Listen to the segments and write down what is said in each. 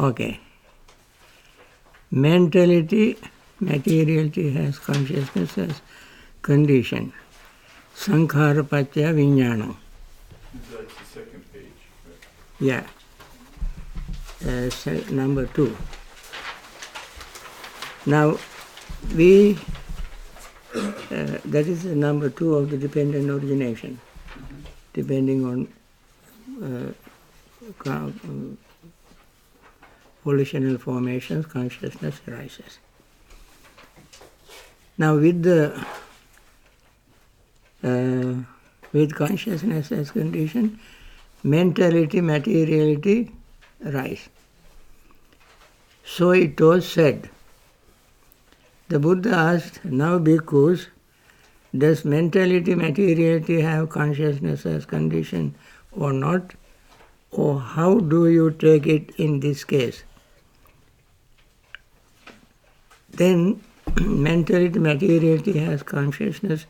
Okay. Mentality, materiality has consciousness as condition. Sankhara pacca vijnana. That's the second page. Yeah. Number 2. Now, that is number 2 of the dependent origination. Depending on volitional formations, consciousness arises. Now, with consciousness as condition, mentality, materiality arise. So it was said. The Buddha asked, now bhikkhus, does mentality, materiality have consciousness as condition or not? Or how do you take it in this case? Then mentality, materiality has consciousness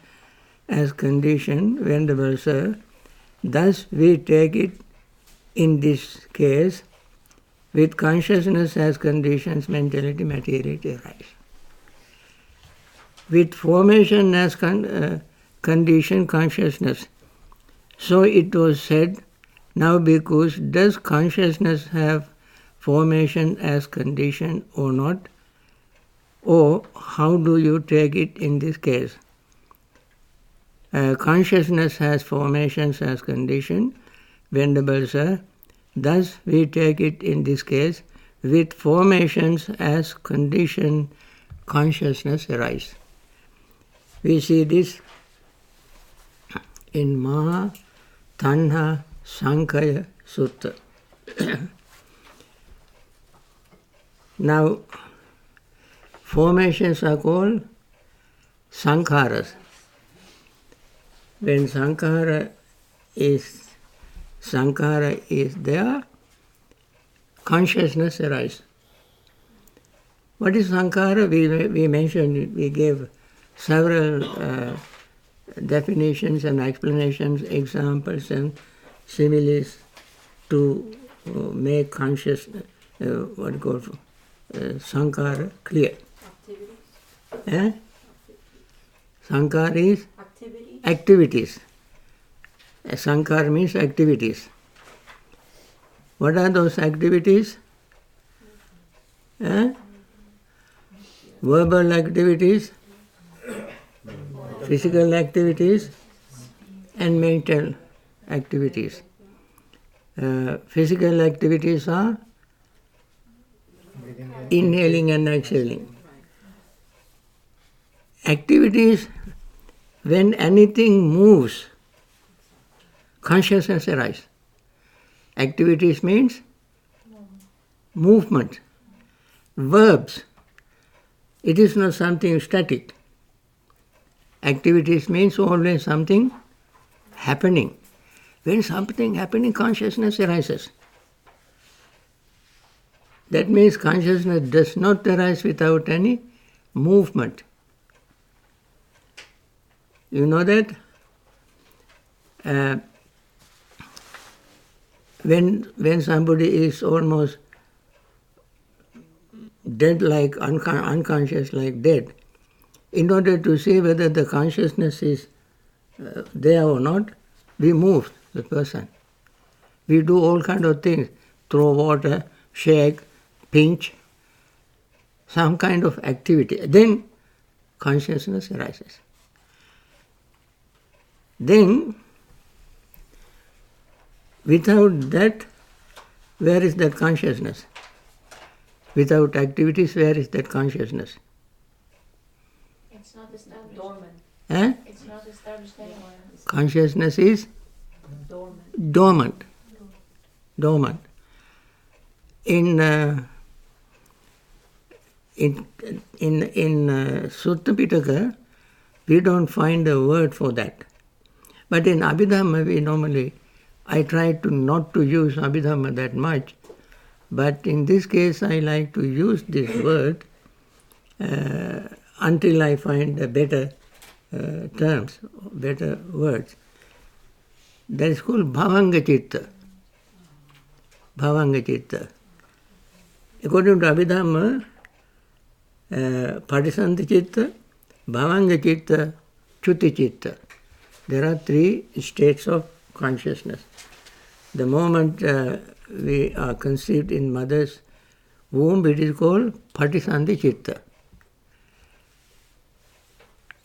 as condition, Venerable Sir. Thus we take it in this case, with consciousness as conditions, mentality, materiality arise. With formation as condition, consciousness. So it was said, now because does consciousness have formation as condition or not? Or how do you take it in this case? Consciousness has formations as condition, Venerable Sir. Thus we take it in this case, with formations as condition, consciousness arise. We see this in Maha Tanha Sankhaya Sutta. Now, formations are called sankharas. When sankhara is there, consciousness arises. What is sankhara? We mentioned, we gave several definitions and explanations, examples and similes to make consciousness, sankhara clear. Activities. Sankhara is Activities. Sankhara means activities. What are those activities? Verbal activities, physical activities, and mental activities. Physical activities are inhaling and exhaling. Activities, when anything moves, consciousness arises. Activities means movement. Verbs. It is not something static. Activities means always something happening. When something happening, consciousness arises. That means consciousness does not arise without any movement. You know that? When somebody is almost dead, like unconscious, like dead, in order to see whether the consciousness is there or not, we move the person. We do all kind of things, throw water, shake, pinch, some kind of activity. Then consciousness arises. Then, without that, where is that consciousness? Without activities, where is that consciousness? It's not established. Dormant. It's not established anywhere. Consciousness is Dormant. dormant. In Sutta Pitaka, we don't find a word for that. But in Abhidhamma, I try to not to use Abhidhamma that much, but in this case I like to use this word until I find a better terms, better words. That is called Bhavanga Citta. Bhavanga Citta. According to Abhidhamma, Patisandhi Chitta, Bhavanga Chitta, Chuti Chitta. There are three states of consciousness. The moment we are conceived in mother's womb, it is called Patisandhi Chitta.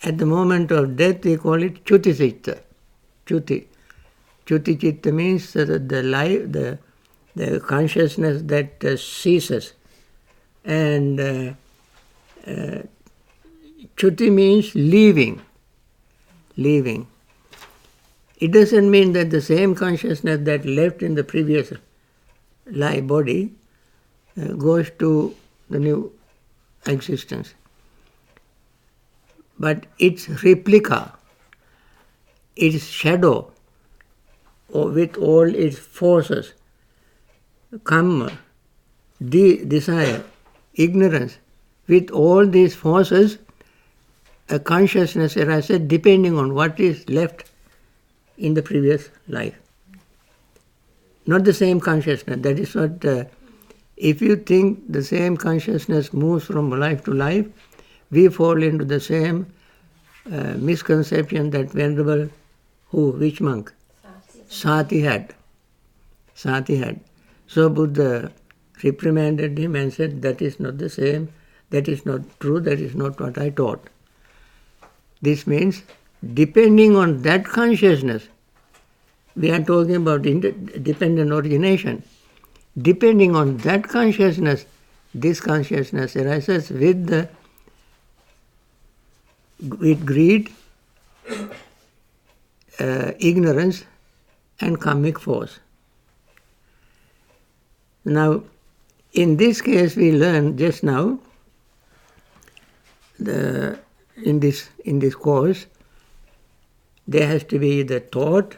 At the moment of death, we call it Chuti Chitta. Chuti. Chuti Chitta means the consciousness that ceases. And Chuti means leaving. Leaving. It doesn't mean that the same consciousness that left in the previous life body goes to the new existence. But its replica, its shadow, with all its forces, karma, desire, ignorance, with all these forces, a consciousness arises depending on what is left in the previous life. Not the same consciousness. That is what, if you think the same consciousness moves from life to life, we fall into the same misconception that Venerable, which monk? Sati had. So Buddha reprimanded him and said, that is not the same, that is not true, that is not what I taught. This means, depending on that consciousness, we are talking about dependent origination. Depending on that consciousness, this consciousness arises with greed, ignorance, and karmic force. Now, in this case, we learned just now, in this course, there has to be the thought,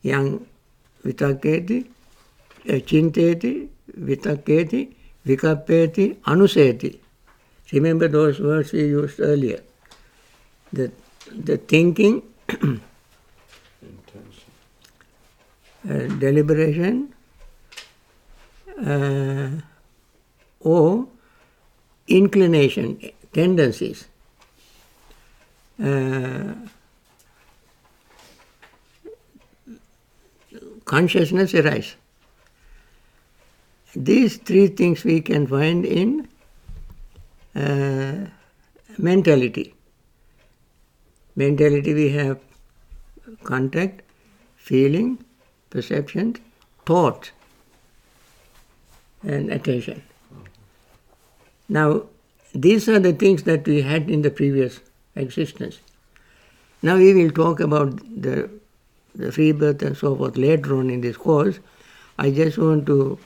yang vitaketi, chinteti, vitaketi, vikappeti, anuseti. Remember those words we used earlier. The thinking, deliberation, or inclination, tendencies. Consciousness arise. These three things we can find in mentality. Mentality we have contact, feeling, perception, thought, and attention. Now, these are the things that we had in the previous existence. Now we will talk about the rebirth and so forth later on in this course. I just want to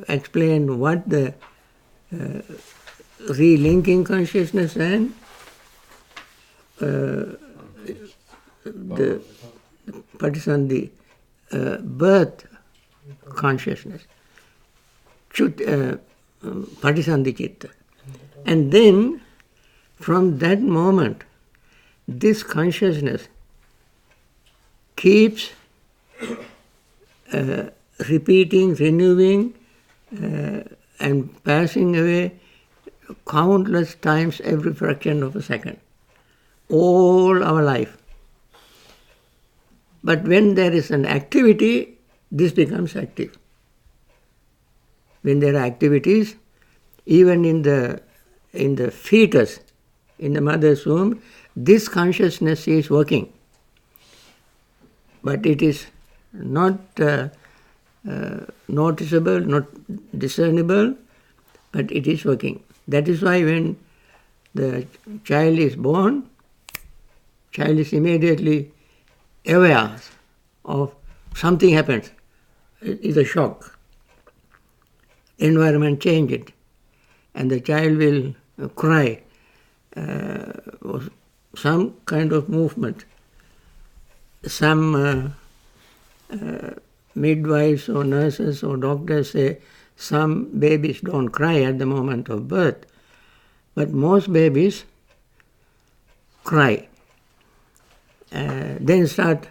explain what the relinking consciousness and the Patisandhi birth consciousness, Patisandhi Chitta. And then from that moment, this consciousness keeps repeating, renewing, and passing away countless times every fraction of a second, all our life. But when there is an activity, this becomes active. When there are activities, even in the fetus, in the mother's womb, this consciousness is working. But it is not noticeable, not discernible, but it is working. That is why when the child is born, child is immediately aware of something happens. It is a shock. Environment changes, and the child will cry, or some kind of movement. Some midwives or nurses or doctors say some babies don't cry at the moment of birth, but most babies cry. Then start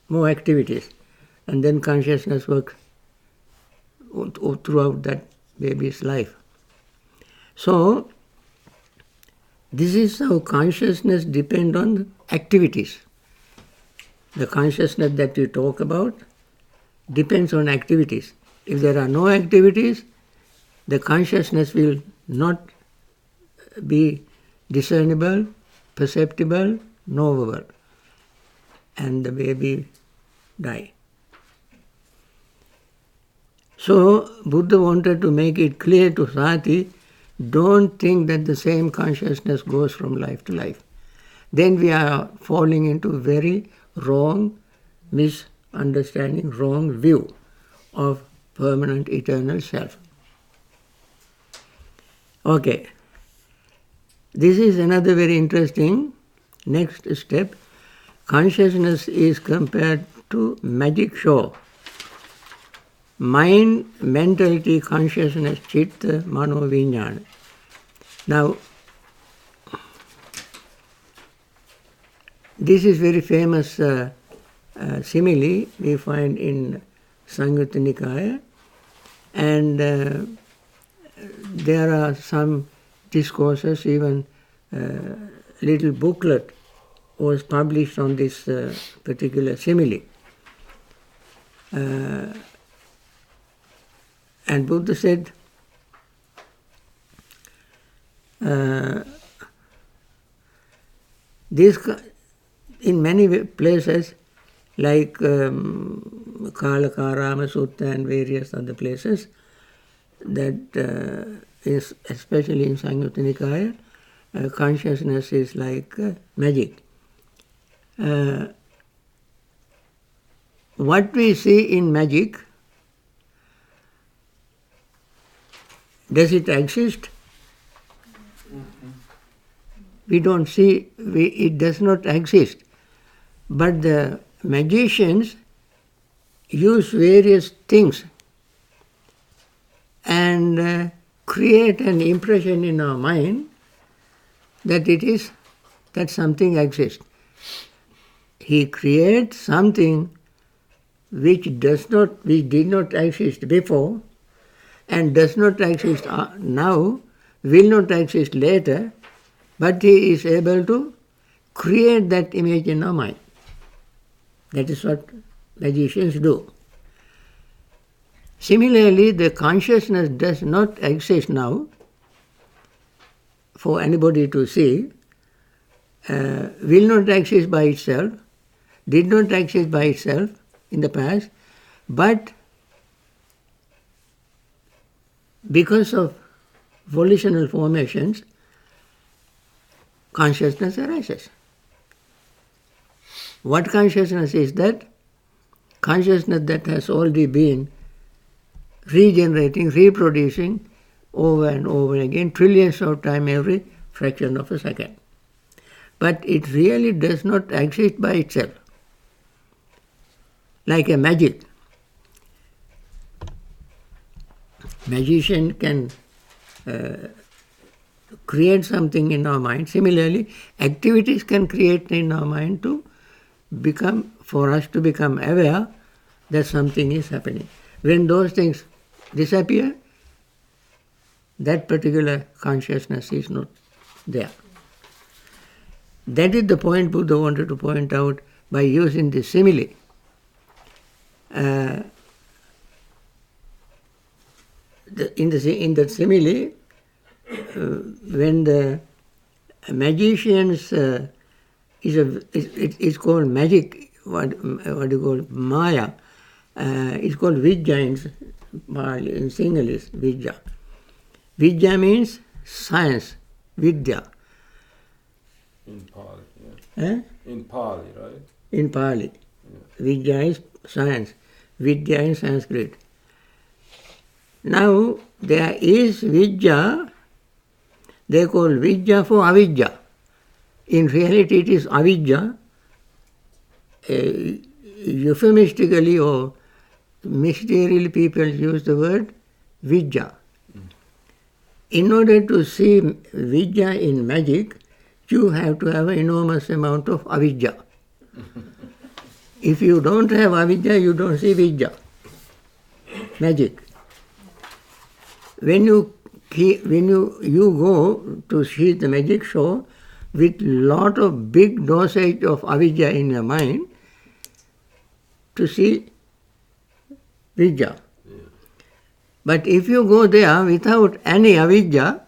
more activities, and then consciousness works throughout that baby's life. So, this is how consciousness depends on activities. The consciousness that we talk about depends on activities. If there are no activities, the consciousness will not be discernible, perceptible, knowable, and the baby die. So, Buddha wanted to make it clear to Sati, don't think that the same consciousness goes from life to life. Then we are falling into very wrong misunderstanding, wrong view of permanent eternal self. Okay. This is another very interesting next step. Consciousness is compared to magic show. Mind, mentality, consciousness, chitta, mano, vijnana. Now, this is very famous simile we find in Samyutta Nikaya, and there are some discourses, even little booklet was published on this particular simile. And Buddha said, this in many places, like Kalakarama Sutta and various other places, that is especially in Samyutta Nikaya, consciousness is like magic. What we see in magic, does it exist? We don't see, it does not exist. But the magicians use various things and create an impression in our mind that something exists. He creates something which did not exist before, and does not exist now, will not exist later, but he is able to create that image in our mind. That is what magicians do. Similarly, the consciousness does not exist now for anybody to see, will not exist by itself, did not exist by itself in the past, but because of volitional formations, consciousness arises. What consciousness is that? Consciousness that has already been regenerating, reproducing over and over again, trillions of times every fraction of a second. But it really does not exist by itself. Like a magic. Magician can create something in our mind. Similarly, activities can create in our mind for us to become aware that something is happening. When those things disappear, that particular consciousness is not there. That is the point Buddha wanted to point out by using the simile. In the simile, when the magicians it's called magic, what you call Maya, it's called Vidya in Sinhalese, Vidya. Vidya means science, Vidya. In Pali, Eh? In Pali, right? In Pali. Yeah. Vidya is science, Vidya in Sanskrit. Now, there is Vidya, they call Vidya for Avidya. In reality, it is Avidya. Euphemistically or mysteriously, people use the word Vidya. In order to see Vidya in magic, you have to have an enormous amount of Avidya. If you don't have Avidya, you don't see Vidya, magic. when you go to see the magic show with lot of big dosage of avidya in your mind to see vidya. But if you go there without any avidya,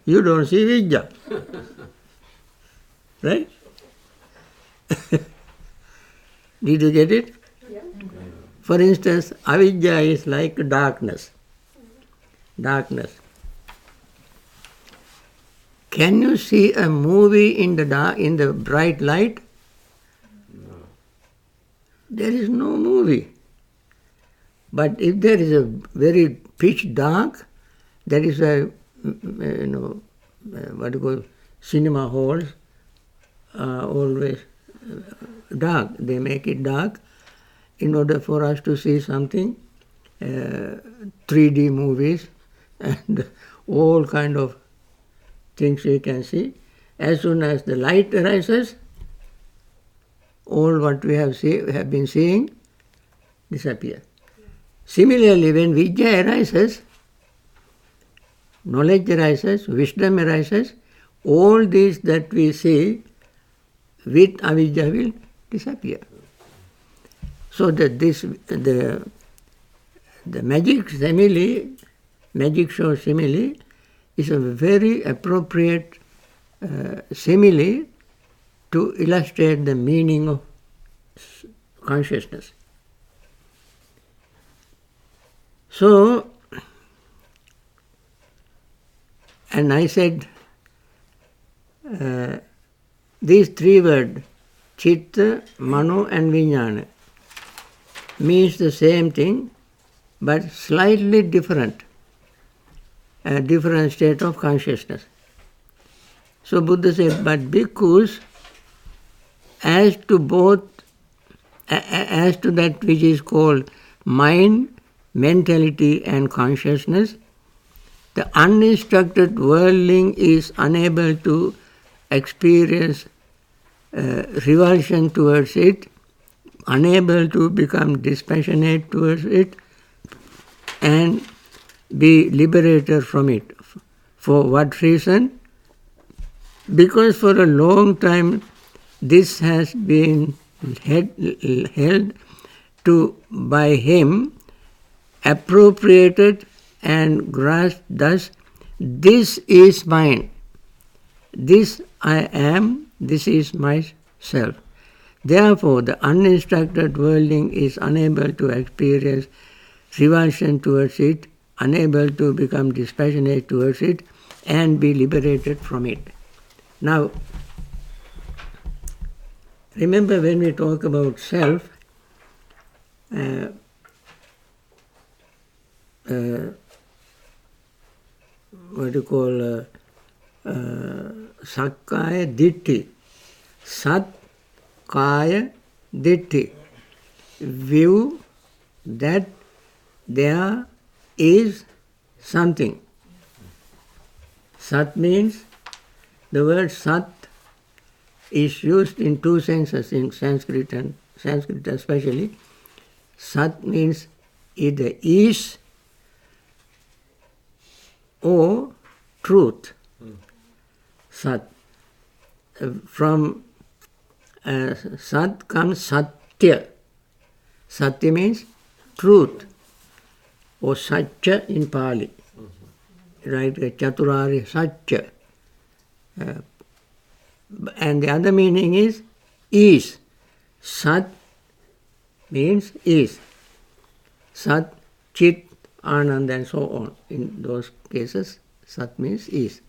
you don't see vidya. Right? Did you get it? Yeah. For instance, avidya is like darkness. Darkness. Can you see a movie in the dark, in the bright light? No. There is no movie. But if there is a very pitch dark, there is a, what do you call, cinema halls are always dark. They make it dark in order for us to see something, 3D movies and all kind of things we can see. As soon as the light arises, all what we have been seeing disappear. Similarly, when vidya arises, knowledge arises, wisdom arises, all these that we see with avidya will disappear. So that the magic simile, magic show simile, is a very appropriate simile to illustrate the meaning of consciousness. So, and I said, these three words, chitta, mano and vijnana, means the same thing, but slightly different, a different state of consciousness. So Buddha said, but bhikkhus, as to that which is called mind, mentality and consciousness, the uninstructed worldling is unable to experience revulsion towards it, unable to become dispassionate towards it, and be liberated from it. For what reason? Because for a long time this has been held to by him, appropriated and grasped thus, this is mine, this I am, this is myself. Therefore, the uninstructed worldling is unable to experience revulsion towards it, unable to become dispassionate towards it, and be liberated from it. Now, remember when we talk about self, what you call sakkaya ditthi, sat kaya ditthi, view that there is something. Sat means, the word sat is used in two senses in Sanskrit especially. Sat means either is or truth. Sat. From Sat comes Satya. Satya means truth, or Satya in Pali. Right? Chaturarya Satya. And the other meaning is. Sat means is. Sat, Chit, Anand and so on. In those cases, Sat means is.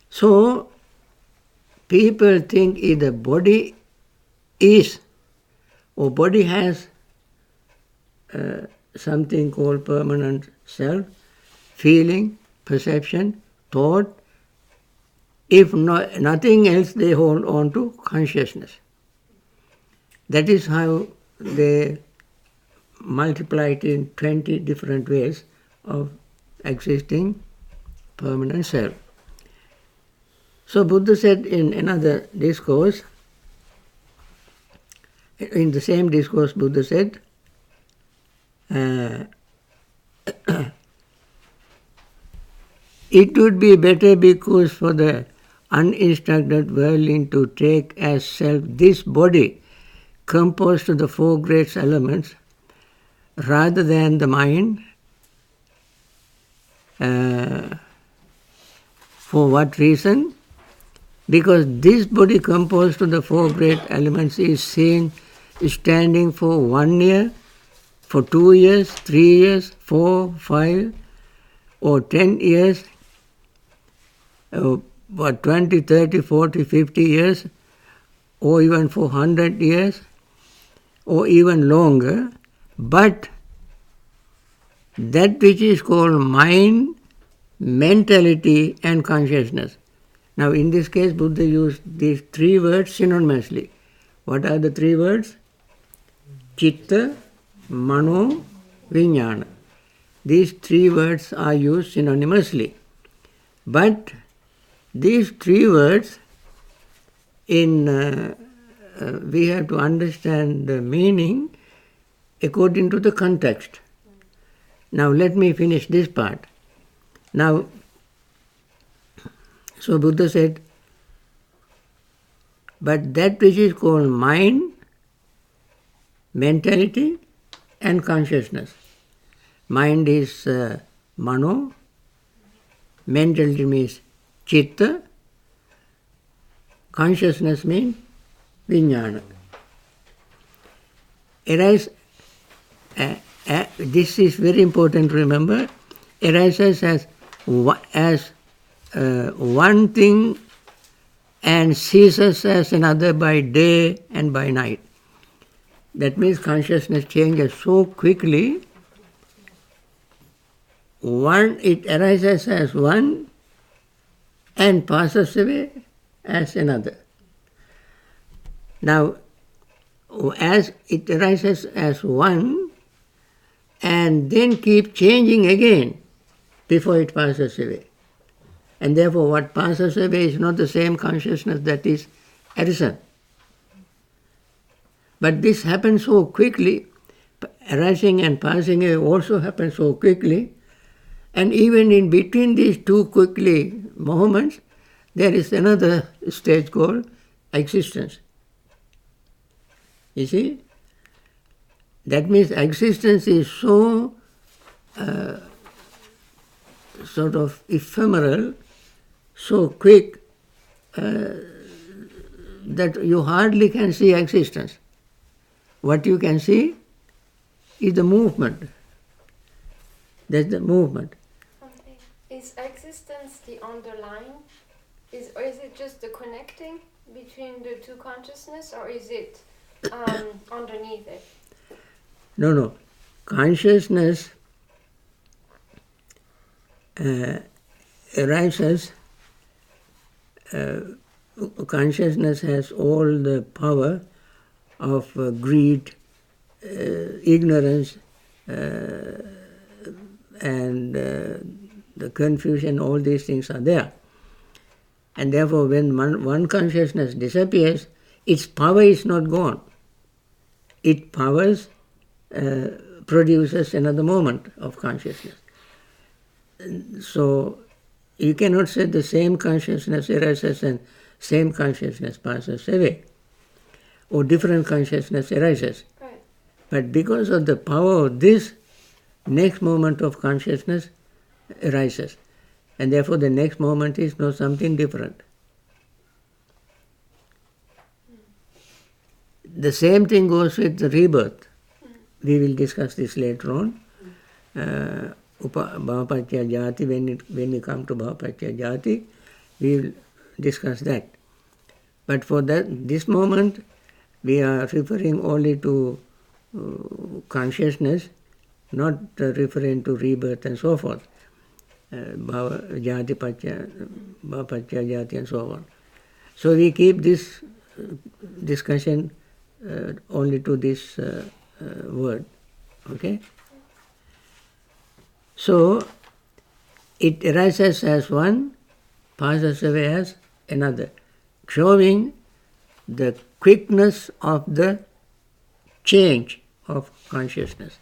So, people think either body is or body has something called permanent self, feeling, perception, thought. If nothing else, they hold on to consciousness. That is how they multiply it in 20 different ways of existing permanent self. So Buddha said in another discourse, in the same discourse Buddha said, It would be better because for the uninstructed worldling to take as self this body composed of the four great elements rather than the mind. For what reason? Because this body composed of the four great elements is seen standing for 1 year, for 2 years, 3 years, 4, 5 or 10 years, for 20, 30, 40, 50 years, or even for 100 years, or even longer. But that which is called mind, mentality and consciousness. Now in this case Buddha used these three words synonymously. What are the three words? Chitta, Mano, Vijnana. These three words are used synonymously. But these three words, we have to understand the meaning according to the context. Now let me finish this part. Now, so Buddha said, but that which is called mind, mentality and consciousness. Mind is Mano, mentality means Chitta, consciousness means Vijnana. This is very important to remember. Arises as one thing and ceases as another by day and by night. That means consciousness changes so quickly. It arises as one and passes away as another. Now, as it arises as one and then keep changing again before it passes away. And therefore what passes away is not the same consciousness that is arisen. But this happens so quickly, arising and passing away also happens so quickly, and even in between these two quickly moments, there is another stage called existence. You see? That means existence is so sort of ephemeral, so quick, that you hardly can see existence. What you can see is the movement. That's the movement. Okay. Is existence the underlying? Or is it just the connecting between the two consciousness, or is it underneath it? No. Consciousness arises. Consciousness has all the power of greed, ignorance, and the confusion. All these things are there. And therefore when one consciousness disappears, its power is not gone. It produces another moment of consciousness. So you cannot say the same consciousness arises and same consciousness passes away, or different consciousness arises. Right. But because of the power of this, next moment of consciousness arises. And therefore the next moment is not something different. The same thing goes with the rebirth. We will discuss this later on. Bhavapatya Jati, when we come to Bhavapatya Jati, we will discuss that. But for this moment, we are referring only to consciousness, not referring to rebirth and so forth. Jati Patya, Bhavapatya Jati and so on. So we keep this discussion only to this word. Okay? So it arises as one, passes away as another, showing the quickness of the change of consciousness.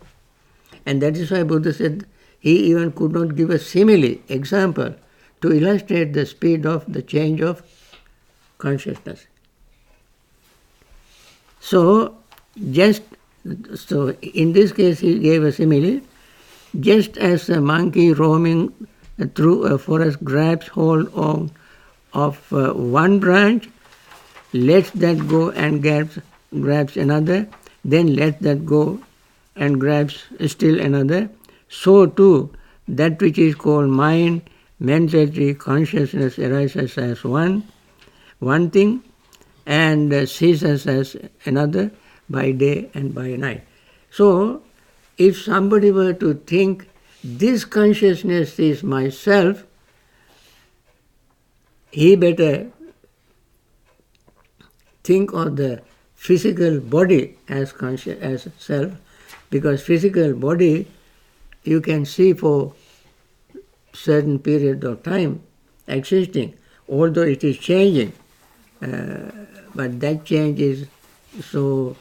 And that is why Buddha said he even could not give a simile, example, to illustrate the speed of the change of consciousness. So in this case he gave a simile. Just as a monkey roaming through a forest grabs hold of one branch, lets that go and grabs another, then lets that go and grabs still another, so too that which is called mind, mentality, consciousness arises as one thing and ceases as another by day and by night. So, if somebody were to think this consciousness is myself, he better think of the physical body as self, because physical body you can see for certain period of time existing, although it is changing, but that change is so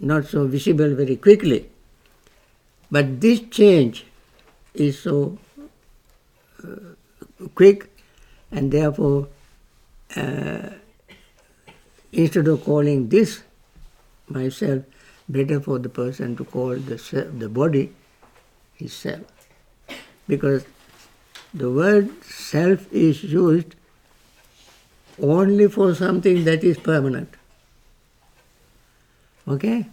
not so visible very quickly. But this change is so quick, and therefore instead of calling this myself, better for the person to call the body his self. Because the word self is used only for something that is permanent. Okay?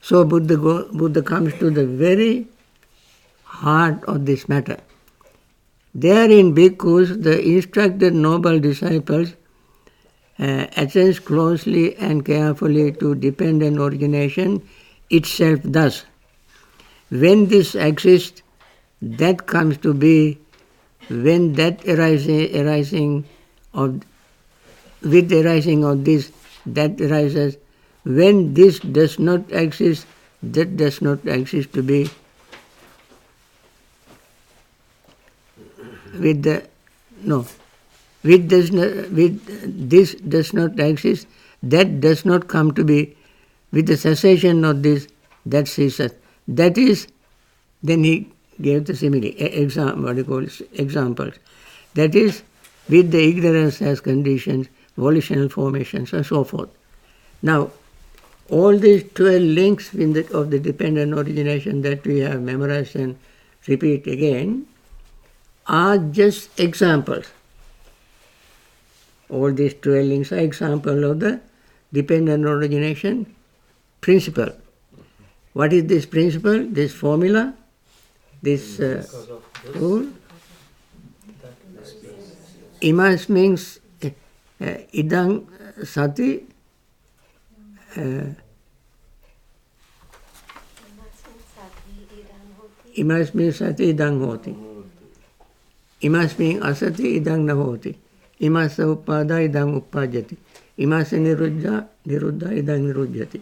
So Buddha comes to the very heart of this matter. There in bhikkhus, the instructed noble disciples attends closely and carefully to dependent origination itself thus. When this exists, that comes to be. When that arising of this, that arises. When this does not exist, that does not exist to be. With this does not exist, that does not come to be. With the cessation of this, that ceases. That is, then he gave the simile, examples. That is, with the ignorance as conditions, volitional formations, and so forth. Now, all these 12 links of the dependent origination that we have memorized and repeat again are just examples. All these 12 links are examples of the dependent origination principle. What is this principle, this formula, this rule? Imas means idang sati. Imas means sati idang hoti. Imas means asati idang na hoti. Imas upada idang uppajati. Imas niruddha idang niruddhati.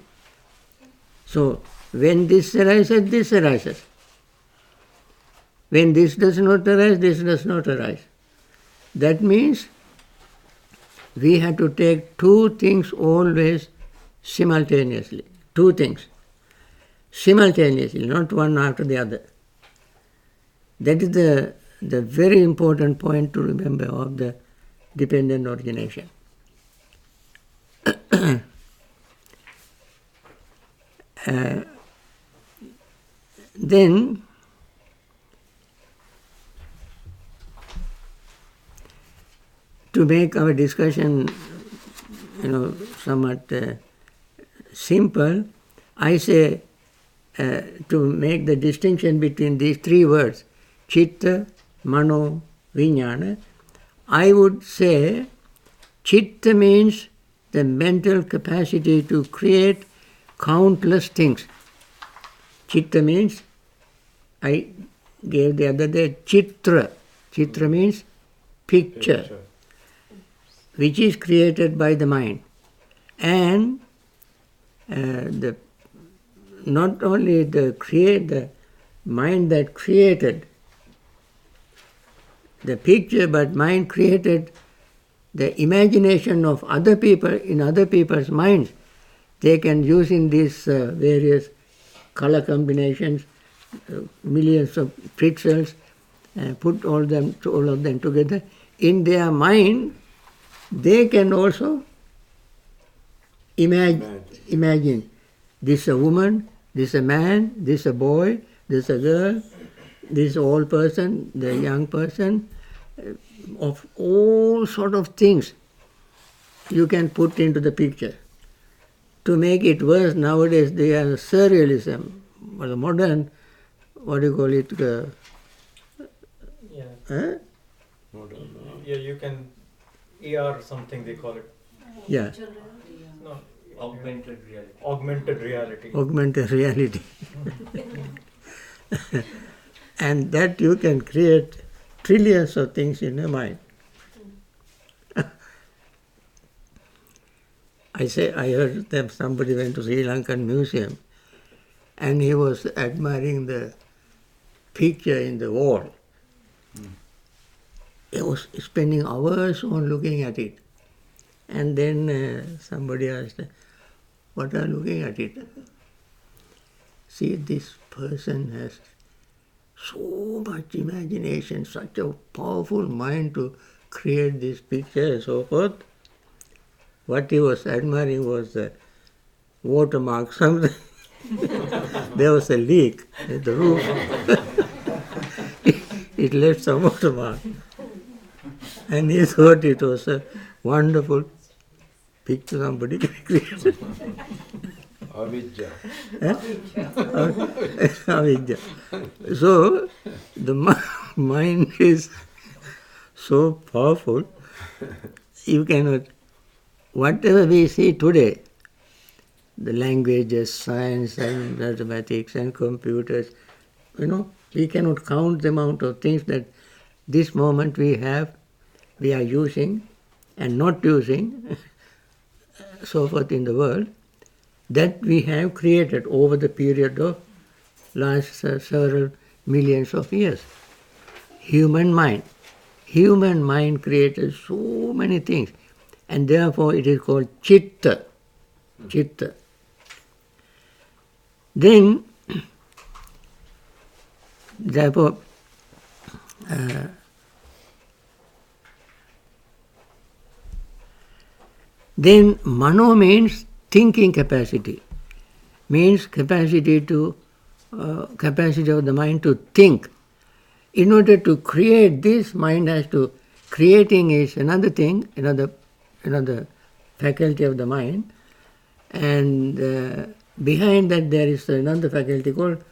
So, when this arises, this arises. When this does not arise, this does not arise. That means we have to take two things always simultaneously. Two things. Simultaneously, not one after the other. That is the very important point to remember of the dependent origination. Then, to make our discussion, somewhat simple, I say to make the distinction between these three words, chitta, mano, vijnana, I would say chitta means the mental capacity to create countless things. Chitta means, I gave the other day, chitra. Chitra means picture, which is created by the mind. And not only the mind that created the picture, but mind created the imagination of other people in other people's minds. They can use in these various color combinations, millions of pixels, put all of them together. In their mind, they can also imagine this a woman, this a man, this a boy, this a girl, this old person, the young person, of all sort of things you can put into the picture. To make it worse, nowadays they are surrealism, or the modern, what do you call it? Yeah, you can AR something they call it. Yeah. No, Augmented reality. augmented reality. Augmented reality. And that you can create trillions of things in your mind. I heard that somebody went to Sri Lankan museum and he was admiring the picture in the wall. He was spending hours on looking at it. And then somebody asked, what are you looking at it? See, this person has so much imagination, such a powerful mind to create this picture and so forth. What he was admiring was the watermark, something. There was a leak in the roof. It left some watermark. And he thought it was a wonderful picture somebody created. Avidya. Avidya. So, the mind is so powerful, you cannot, whatever we see today, the languages, science and mathematics and computers, we cannot count the amount of things that this moment we are using and not using, so forth in the world, that we have created over the period of last several millions of years. Human mind created so many things, and therefore it is called chitta. Chitta. Then, therefore, then mano means thinking capacity, means capacity of the mind to think. In order to create this, mind has to, creating is another thing, another faculty of the mind, and behind that there is another faculty called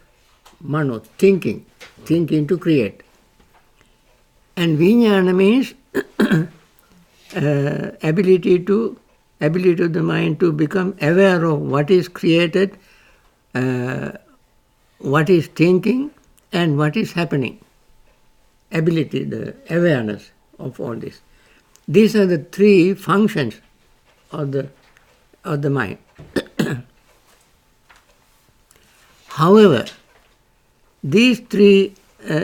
mano, thinking to create. And vijnana means ability of the mind to become aware of what is created, what is thinking, and what is happening. Ability, the awareness of all this. These are the three functions of the mind. However, these three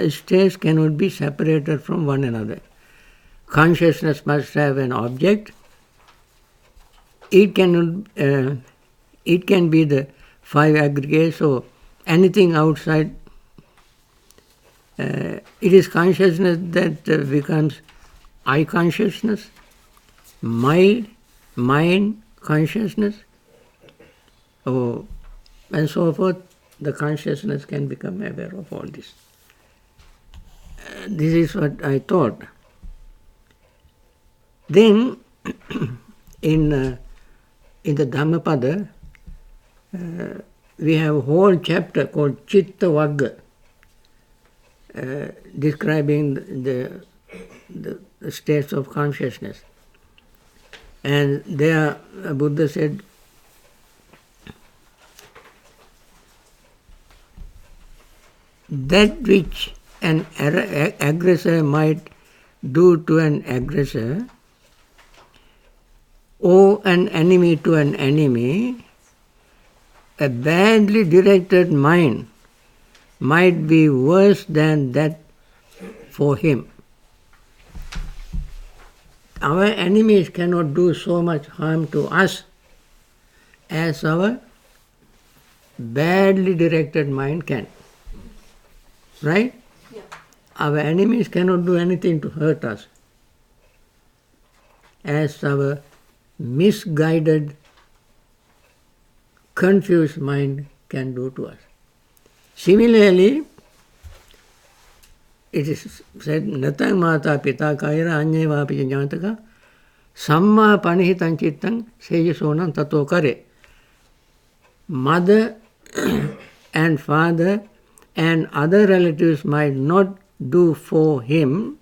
states cannot be separated from one another. Consciousness must have an object. It can be the five aggregates or anything outside. It is consciousness that becomes I consciousness, mind consciousness, and so forth. The consciousness can become aware of all this. This is what I thought. Then, in the Dhammapada, we have a whole chapter called Chitta Vagga, describing the states of consciousness. And there Buddha said, that which an aggressor might do to an aggressor, or an enemy to an enemy, a badly directed mind might be worse than that for him. our enemies cannot do so much harm to us as our badly directed mind can. Right? Yeah. Our enemies cannot do anything to hurt us as our misguided, confused mind can do to us. Similarly, it is said, Natang mata pita kaira anyeva api jnataka samma panihitan chittang sejasonam tato kare. Mother and father and other relatives might not do for him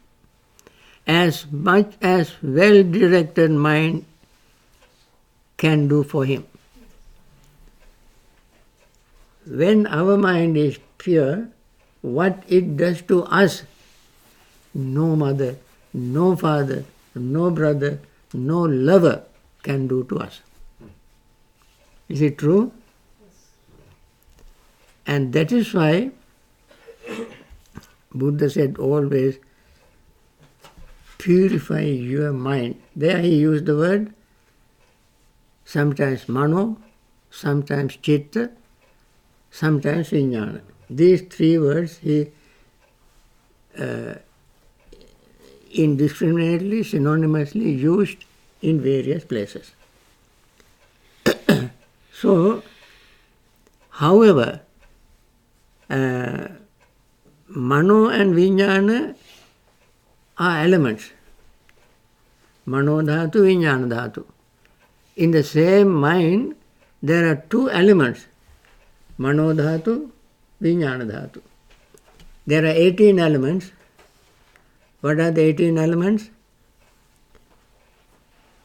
as much as well-directed mind can do for him. When our mind is pure, what it does to us, no mother, no father, no brother, no lover can do to us. Is it true? And that is why Buddha said always, purify your mind. There he used the word, sometimes mano, sometimes chitta, sometimes vijnana. These three words he indiscriminately, synonymously used in various places. So, however, mano and vijnana are elements. Mano dhatu, vijnana dhatu. In the same mind, there are two elements. Mano dhatu, vijnana dhatu. There are 18 elements. What are the 18 elements?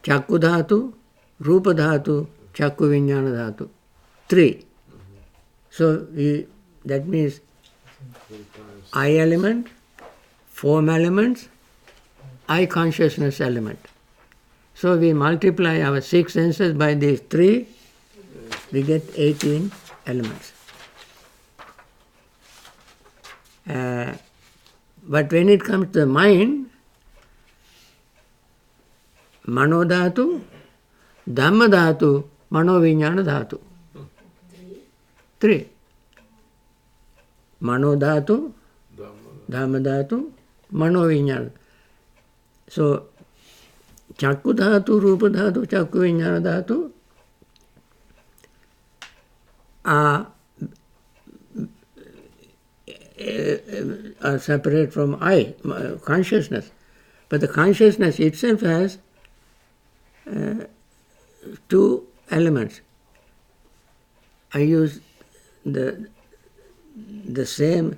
Chakku dhatu, rupa dhatu, chakku vijnana dhatu. 3. So, that means eye element, form elements, eye consciousness element. So we multiply our 6 senses by these 3, we get 18 elements. But when it comes to the mind, mano dhatu, dhamma dhatu, mano vijnana dhatu. 3. Mano dhatu, dhamma dhatu, mano vijnana. So, chakku dhatu, rupa dhatu, chakku vijnana dhatu are separate from eye, consciousness. But the consciousness itself has 2 elements. I use the same,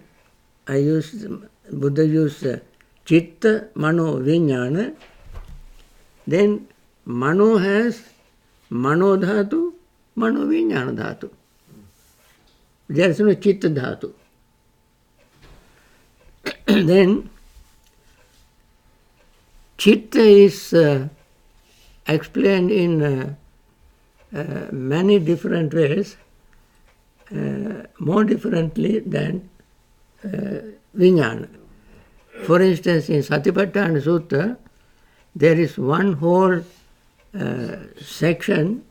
Buddha used chitta, mano, vijnana. Then mano has mano dhatu, mano vijnana dhatu. There is no chitta dhatu. Then chitta is explained in many different ways, more differently than vijnana. For instance, in Satipatthana Sutta, there is one whole section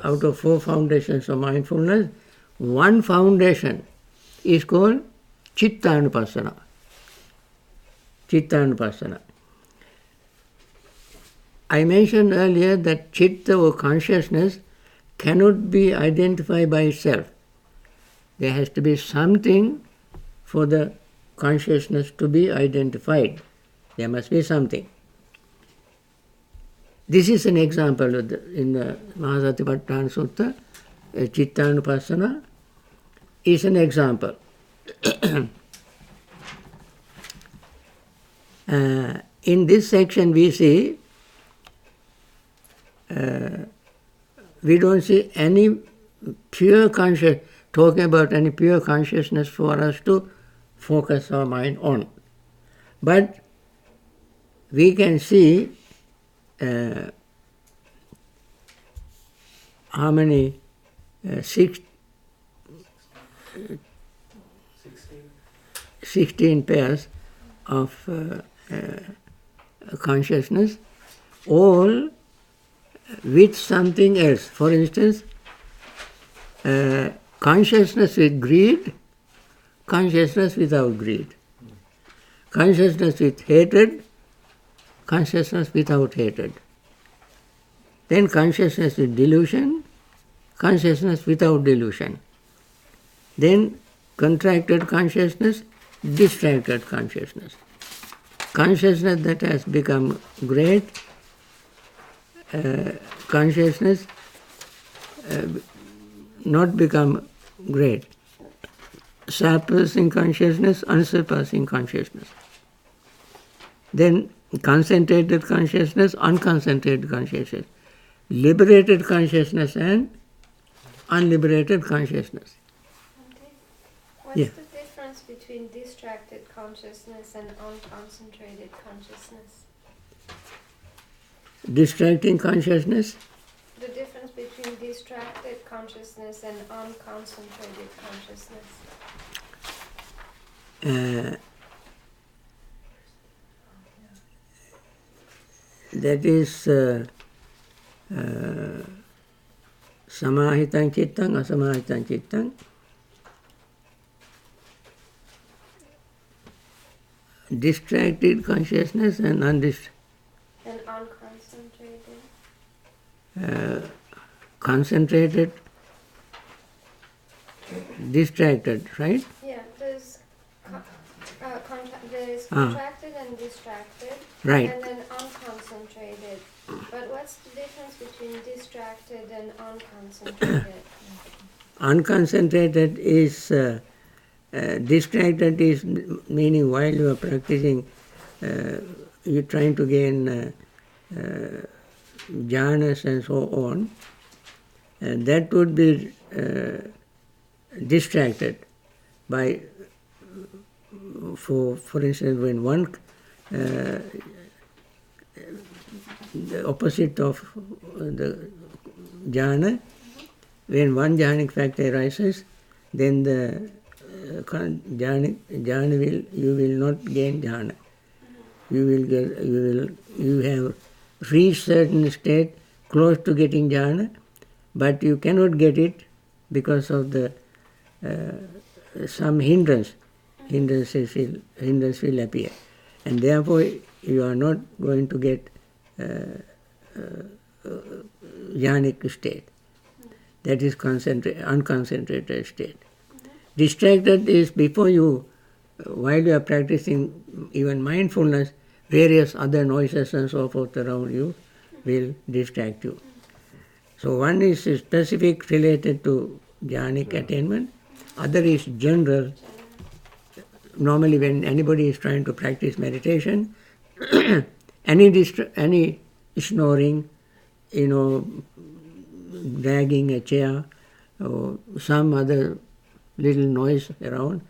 out of 4 foundations of mindfulness. One foundation is called Chittanupassana. Chittanupassana. I mentioned earlier that chitta or consciousness cannot be identified by itself. There has to be something for the consciousness to be identified. There must be something. This is an example in the Mahasatipatthana Sutta. Chittanupassana is an example. In this section we see, we don't see any pure consciousness, talking about any pure consciousness for us to focus our mind on. But we can see how many 16 pairs of consciousness, all with something else. For instance, consciousness with greed, consciousness without greed. Consciousness with hatred, consciousness without hatred. Then consciousness with delusion, consciousness without delusion. Then contracted consciousness, distracted consciousness. Consciousness that has become great, consciousness not become great. Surpassing consciousness, unsurpassing consciousness. Then concentrated consciousness, unconcentrated consciousness. Liberated consciousness and unliberated consciousness. Okay. What's Yeah. the difference between distracted consciousness and unconcentrated consciousness? Distracting consciousness, The difference between distracted consciousness and unconcentrated consciousness. that is samahitam chittam, asamahitam chittam. Distracted consciousness and And unconcentrated. Concentrated, distracted, right? Yeah, there's Ah. contracted and distracted, Right. and then unconcentrated. But what's the difference between distracted and unconcentrated? Unconcentrated is distracted is meaning while you are practicing, you're trying to gain jhanas and so on, that would be distracted by, for instance, when one, the opposite of the jhana, when one jhanic factor arises, then the jhana will, you will not gain jhana. You have reached certain state close to getting jhana, but you cannot get it because of the some hindrance. Hindrance will appear, and therefore you are not going to get jhanic state. That is unconcentrated state. Distracted is before you, while you are practicing even mindfulness, various other noises and so forth around you will distract you. So one is specific related to jhanic attainment, other is general. Normally when anybody is trying to practice meditation, any snoring, dragging a chair or some other little noise around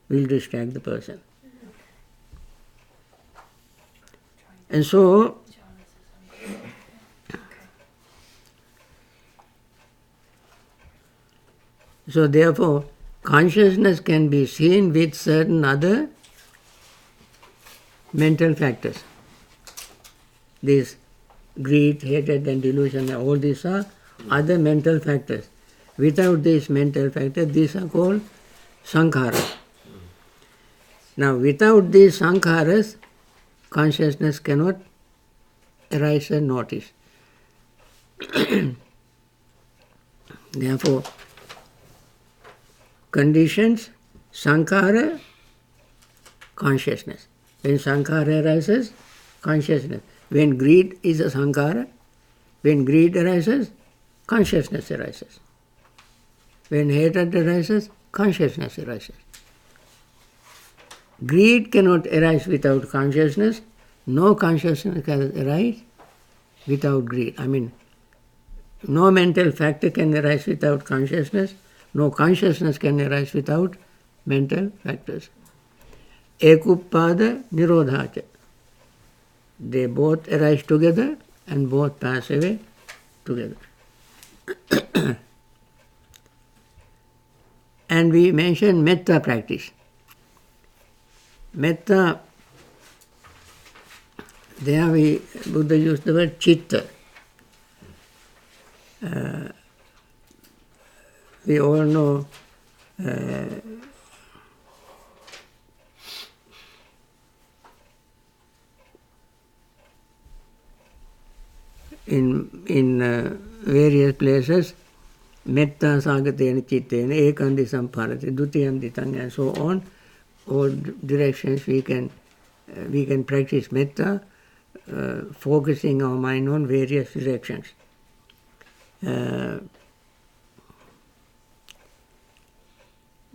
will distract the person. And so, therefore, consciousness can be seen with certain other mental factors. These greed, hatred and delusion, all these are other mental factors. Without these mental factors, these are called sankharas. Now, without these sankharas, consciousness cannot arise and notice. Therefore, conditions, sankhara, consciousness. When sankhara arises, consciousness. When greed is a sankhara, when greed arises, consciousness arises. When hatred arises, consciousness arises. Greed cannot arise without consciousness. No consciousness can arise without greed. No mental factor can arise without consciousness. No consciousness can arise without mental factors. Ekuppada nirodhacha. They both arise together and both pass away together. And we mentioned metta practice. Metta there Buddha used the word chitta. We all know in various places, metta sagatena chittena ekandi samparati dutiyanditang and so on. All directions we can practice metta, focusing our mind on various directions.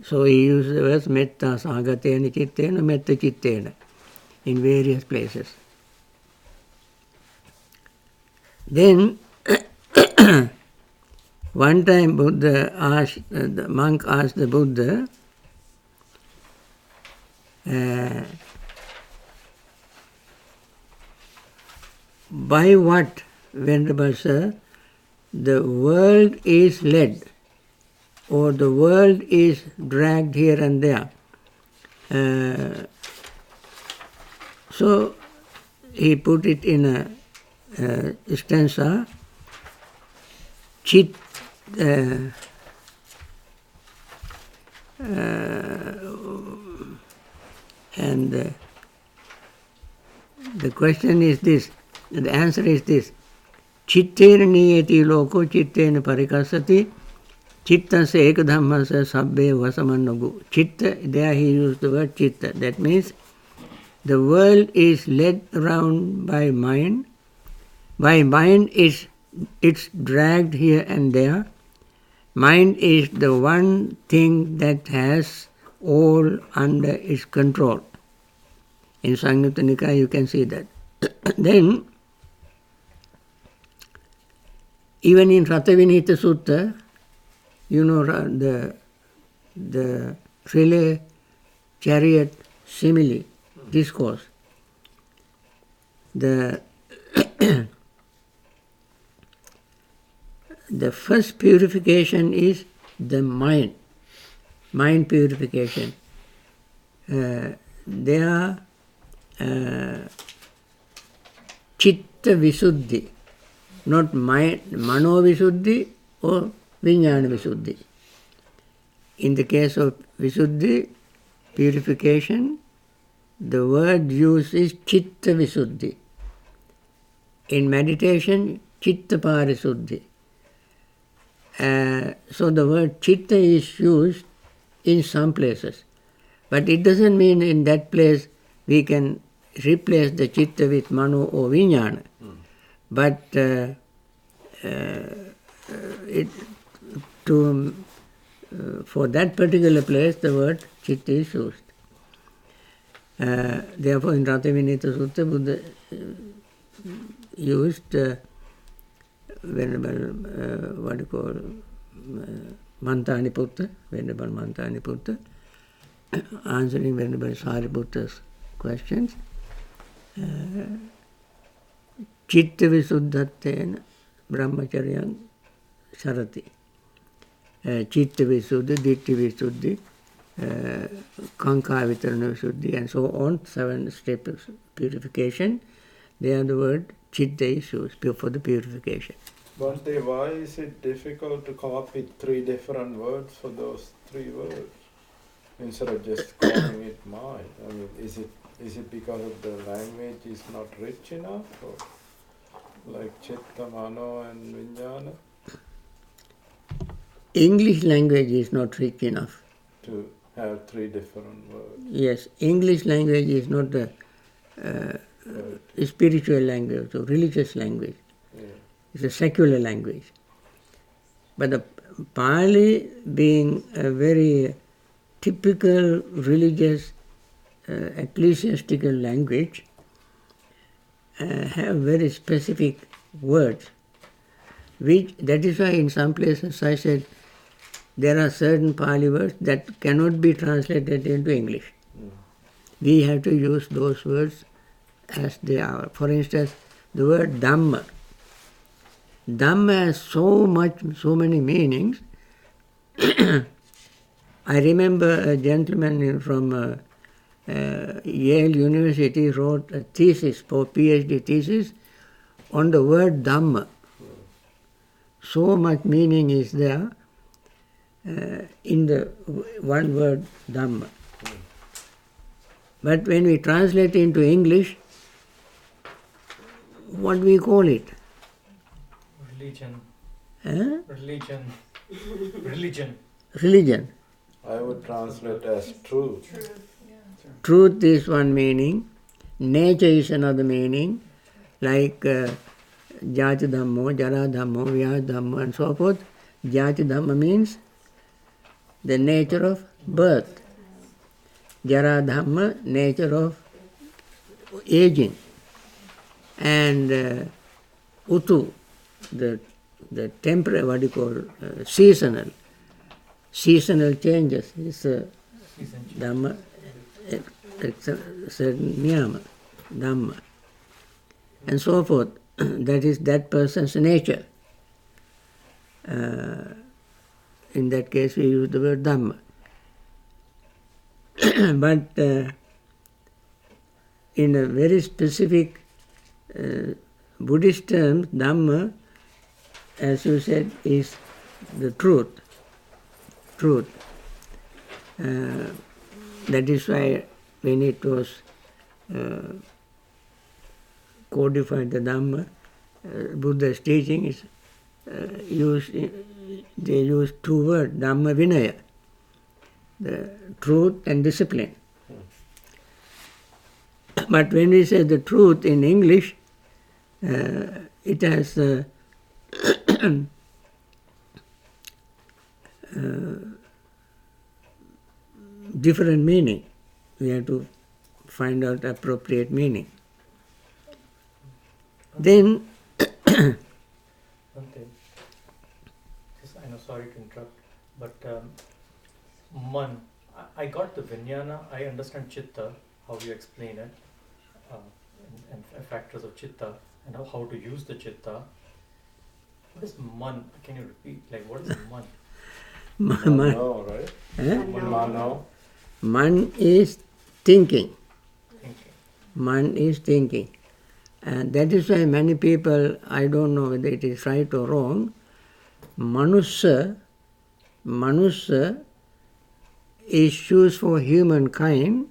So he uses the words metta sagatena chittena, metta chittena in various places. Then one time the monk asked the Buddha, by what, Venerable Sir, the world is led or the world is dragged here and there. So he put it in a stanza, chit, and the question is this, the answer is this: chittena niyeti loko chittena parikasati chittasya ekadhammasya sabbe vasamannagu. Chitta, there he used the word chitta. That means the world is led around by mind. By mind it's dragged here and there. Mind is the one thing that has all under its control. In Samyutta Nikaya you can see that. Then, even in Ratavinita Sutta, you know the trailer chariot simile discourse. The first purification is the mind purification. They are chitta visuddhi, not mano visuddhi or vijnana visuddhi. In the case of visuddhi, purification, the word used is chitta visuddhi. In meditation, chitta parisuddhi. So the word chitta is used in some places. But it doesn't mean in that place we can replace the chitta with mano or vijnana. But for that particular place, the word chitta is used. Therefore, in Ratavinita Sutta, Buddha used Venerable, what you call, Mantaniputta, Venerable Mantaniputta, answering Venerable Sariputta's questions. Chitta visuddhatena brahmacharyam sarati. Chitta visuddhi, ditti visuddhi, kanka vitarana visuddhi, and so on, 7 steps of purification. They are the word chitta is used for the purification. Bhante, why is it difficult to come up with 3 different words for those 3 words instead of just calling it mind? I mean, is it because of the language is not rich enough, or like chitta, mano, and vijnana? English language is not rich enough To have 3 different words. Yes, English language is not a spiritual language or religious language. Yeah. It's a secular language. But the Pali, being a very typical religious ecclesiastical language, have very specific words. That is why in some places I said there are certain Pali words that cannot be translated into English. We have to use those words as they are. For instance, the word Dhamma. Dhamma has so many meanings. I remember a gentleman from Yale University wrote a thesis, for PhD thesis, on the word Dhamma. So much meaning is there in the one word Dhamma. But when we translate into English, what do we call it? Religion. Huh? Religion. Religion. Religion. I would translate as truth. Truth is one meaning, nature is another meaning, like Jati Dhammo, Jara Dhammo, Vyaya Dhammo and so forth. Jati Dhamma means the nature of birth. Jara Dhamma, nature of aging. And Utu, the temporary, what do you call, seasonal changes is Season change. Dhamma, it's a certain niyama, Dhamma, and so forth. That is that person's nature. In that case, we use the word Dhamma. But in a very specific Buddhist terms, Dhamma, as you said, is the truth. Truth. That is why when it was codified, the Dhamma, Buddha's teaching is they use two words, Dhamma Vinaya, the truth and discipline. But when we say the truth in English, it has different meaning. We have to find out appropriate meaning. Then Bhante, I know, sorry to interrupt, but man, I got the vijnana, I understand chitta, how you explain it, and factors of chitta, and how to use the chitta. What is man? Can you repeat? Like, what is man? Mano, right? eh? Mano. Man is thinking. Thinking. Man is thinking. And that is why many people, I don't know whether it is right or wrong, Manusa is chosen for humankind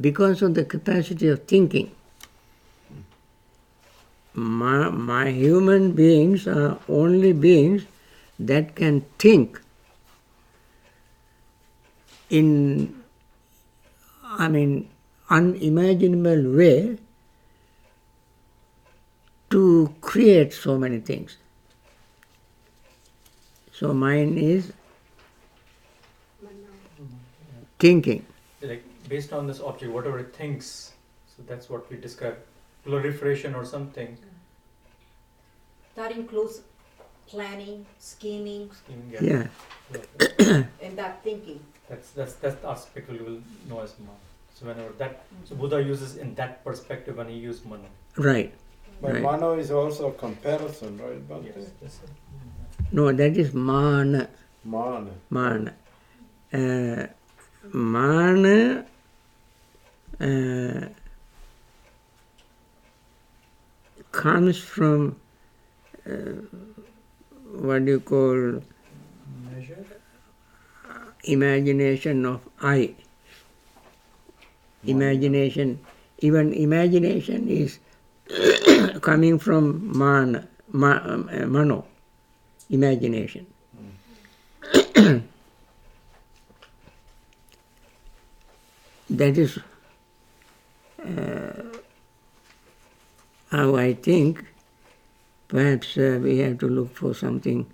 because of the capacity of thinking. My human beings are only beings that can think in, unimaginable way to create so many things. So mind is thinking. Like, based on this object, whatever it thinks, so that's what we describe, proliferation or something. That includes planning, scheming, Yeah. and that thinking. That's the aspect we will know as man. So whenever so Buddha uses in that perspective when he used mano. Right. But Right. mano is also a comparison, right, Bhante? Yes, that's it. No, that is mana. Man. Mana. Mana comes from what you call Measure. imagination of I. Imagination, even imagination is coming from mano, imagination. That is how I think. Perhaps we have to look for something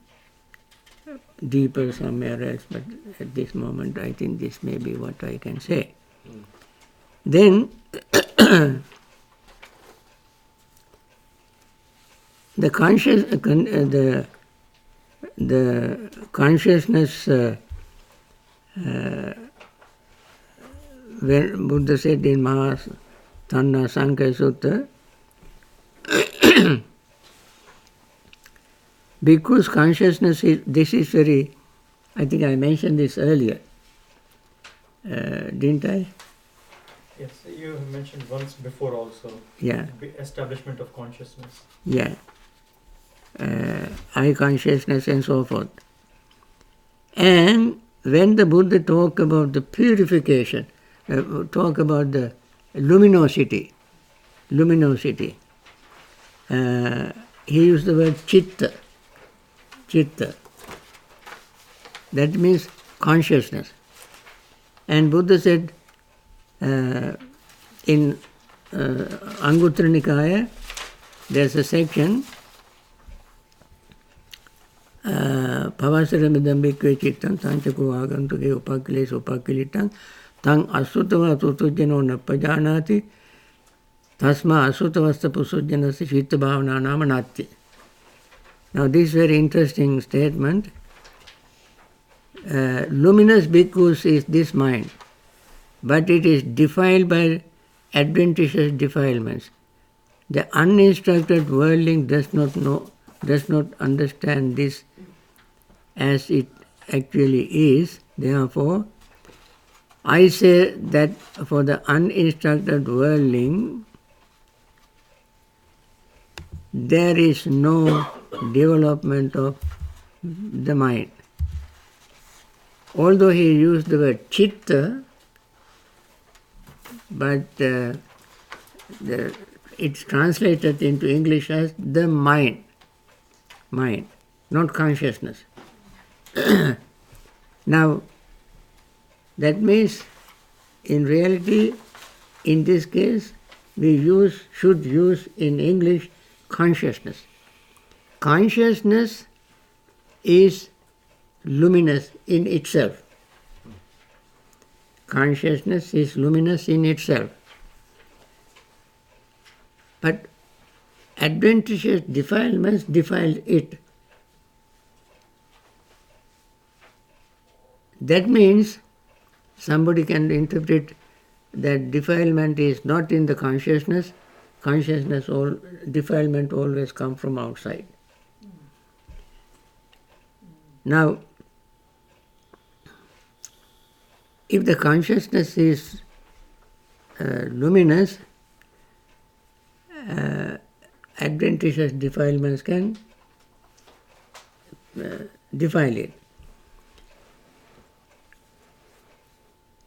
deeper somewhere else, but at this moment I think this may be what I can say. Then the consciousness, when Buddha said in Maha Tanna Sankhya Sutta, because consciousness is, this is very, I think I mentioned this earlier, didn't I? Yes, you have mentioned once before also. Yeah. Establishment of consciousness. Yeah. I consciousness and so forth. And when the Buddha talked about the purification, talk about the luminosity, he used the word chitta. That means consciousness. And Buddha said in Anguttara Nikaya, there's a section, Pavasaramidam bhikkhave chittam sanchako agantuke upakilesa upakilitam tang asutava tutujjano nappajanati tasma asutavasta pusujjanasya chitta bhavana nama natti. Now this is very interesting statement. Luminous bhikkhus is this mind, but it is defiled by adventitious defilements. The uninstructed worldling does not understand this as it actually is. Therefore, I say that for the uninstructed worldling, there is no development of the mind. Although he used the word chitta, but it's translated into English as the mind, not consciousness. Now, that means in reality, in this case, we should use in English consciousness. Consciousness is luminous in itself. Consciousness is luminous in itself. But adventitious defilements defile it. That means somebody can interpret that defilement is not in the consciousness. Defilement always comes from outside. Now, if the consciousness is luminous, adventitious defilements can defile it.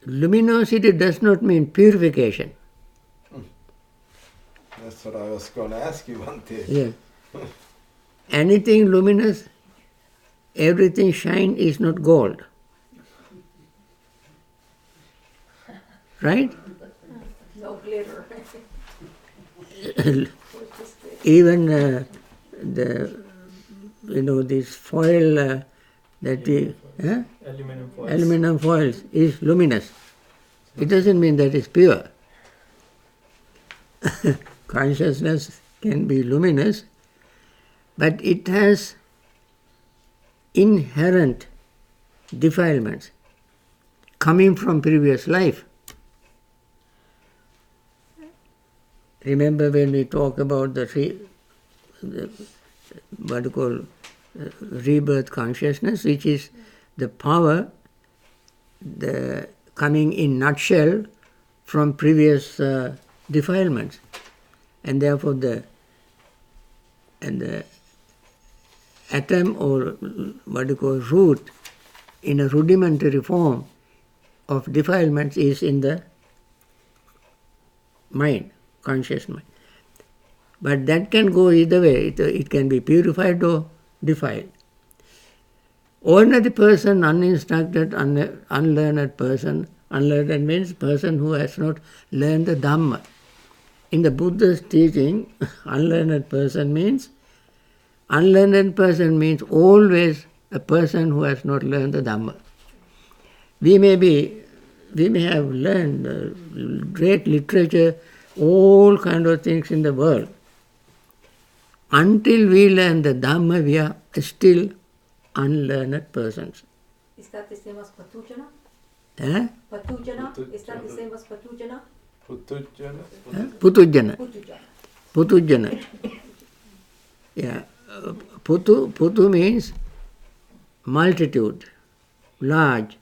Luminosity does not mean purification. That's what I was going to ask you, Bhante. Yeah. Anything luminous, everything shine is not gold. Right? No glitter. Even this foil aluminum foils is luminous. It doesn't mean that it's pure. Consciousness can be luminous, but it has inherent defilements coming from previous life. Remember when we talk about what you call rebirth consciousness, which is the power, the coming in nutshell from previous defilements, and therefore the atom or what you call root in a rudimentary form of defilements is in the mind, conscious mind. But that can go either way. It can be purified or defiled. Ordinary person, uninstructed, unlearned person, unlearned means person who has not learned the Dhamma. In the Buddha's teaching, unlearned person means always a person who has not learned the Dhamma. We may have learned great literature, all kind of things in the world. Until we learn the Dhamma, we are still unlearned persons. Is that the same as Patujana? Eh? Patujana? Is that the same as Patujana? Putujjana. Putujjana. Yeah. Putu means multitude, large.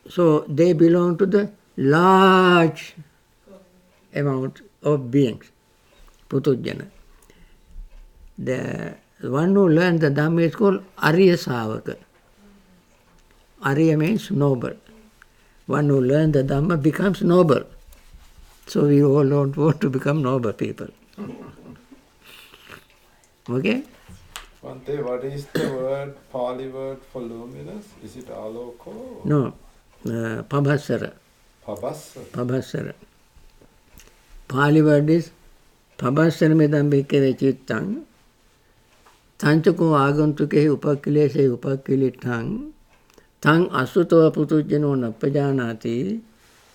So they belong to the large amount of beings, Putujjana. The one who learns the Dhamma is called Arya Savaka. Arya means noble. One who learns the Dhamma becomes noble. So we all don't want to become noble people. Okay? Bhante, what is the Pali word for luminous? Is it aloko? No, Pabhasara. Pabhasara. Pali word is Pabhasara medam bhikkhave chittang tanchako agantuke upakilese upakilitang tang asutava putujjano nappajanati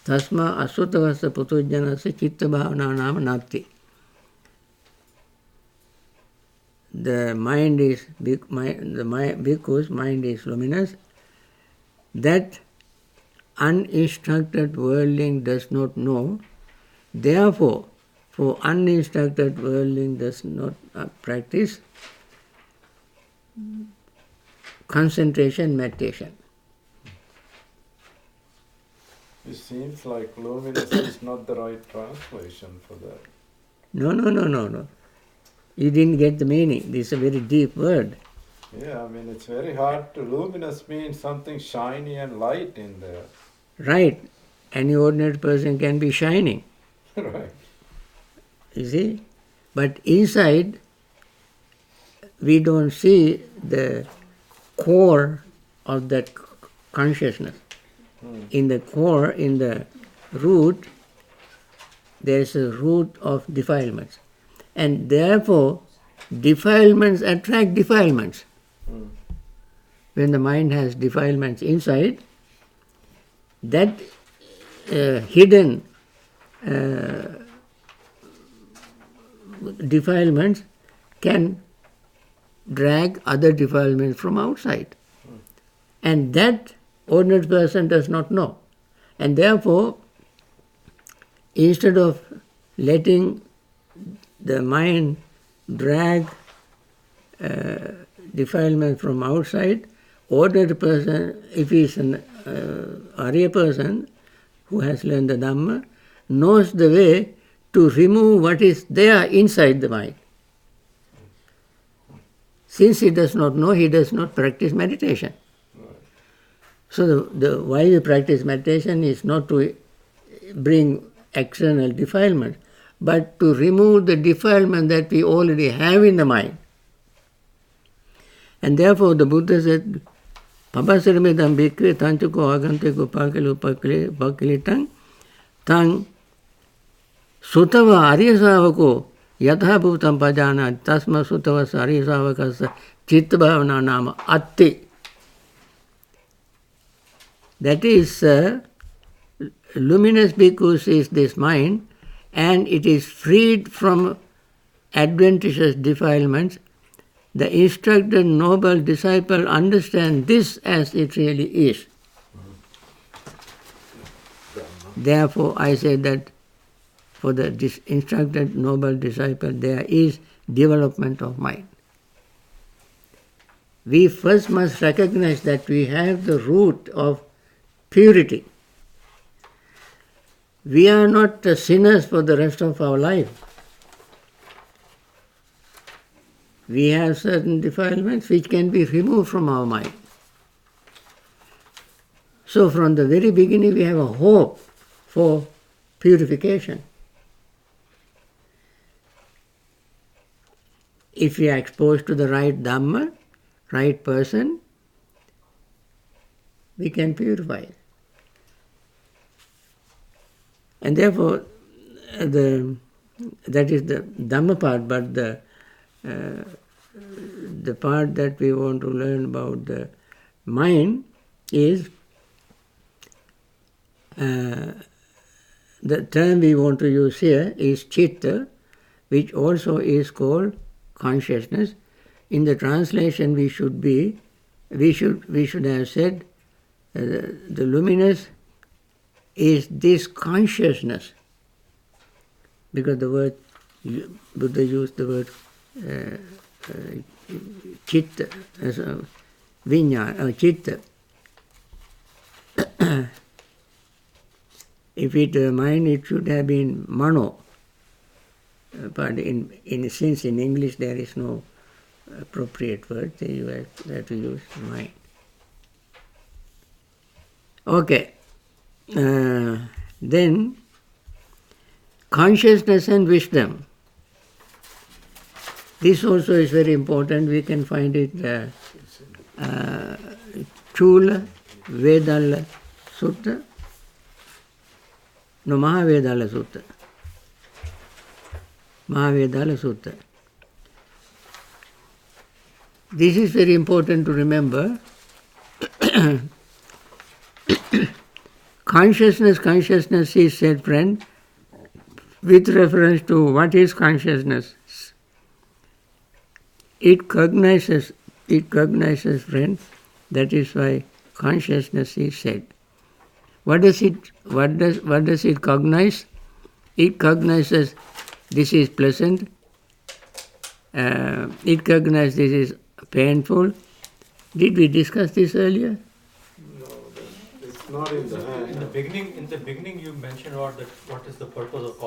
tasma asutavasa putujjanasa chitta bhavana nama natti. The mind is bhikkhu's mind is luminous. That uninstructed worldling does not know. Therefore, for uninstructed worldling does not practice concentration meditation. It seems like luminous is not the right translation for that. No. You didn't get the meaning. This is a very deep word. Yeah, I mean, it's very hard to. Luminous means something shiny and light in there. Right. Any ordinary person can be shining. Right. You see? But inside, we don't see the core of that consciousness. In the core, in the root, there is a root of defilements. And therefore, defilements attract defilements. When the mind has defilements inside, that hidden defilements can drag other defilements from outside. And that ordinary person does not know. And therefore, instead of letting the mind drag defilement from outside, ordinary person, if he is an Arya person who has learned the Dhamma, knows the way to remove what is there inside the mind. Since he does not know, he does not practice meditation. So the why we practice meditation is not to bring external defilement, but to remove the defilement that we already have in the mind. And therefore the Buddha said, Pabhasaramedam bhikkhave tanchako agante upakilitang tang sutava arya savako yatha bhutam pajana tasma sutava arya savakasa chitta bhavana nama atti. That is, luminous bhikkhus is this mind, and it is freed from adventitious defilements. The instructed noble disciple understands this as it really is. Therefore, I say that for the instructed noble disciple, there is development of mind. We first must recognize that we have the root of purity. We are not sinners for the rest of our life. We have certain defilements which can be removed from our mind. So from the very beginning we have a hope for purification. If we are exposed to the right Dhamma, right person, we can purify it. And therefore, that is the Dhamma part, but the part that we want to learn about the mind is the term we want to use here is chitta, which also is called consciousness. In the translation we should have said the luminous is this consciousness, because the word Buddha used the word chitta as a vinyana, chitta. if it mind, it should have been mano. But since in English there is no appropriate word, then you have to use mind. Okay. Then consciousness and wisdom. This also is very important. We can find it Chula Vedala Sutta. No, Mahavedala Sutta. Mahavedala Sutta. This is very important to remember. Consciousness is said, friend, with reference to what is consciousness. It cognizes, friend. That is why consciousness is said. What does it cognize? It cognizes this is pleasant. It cognizes this is painful. Did we discuss this earlier? No, it's not in the hand. In the beginning, you mentioned about that. What is the purpose of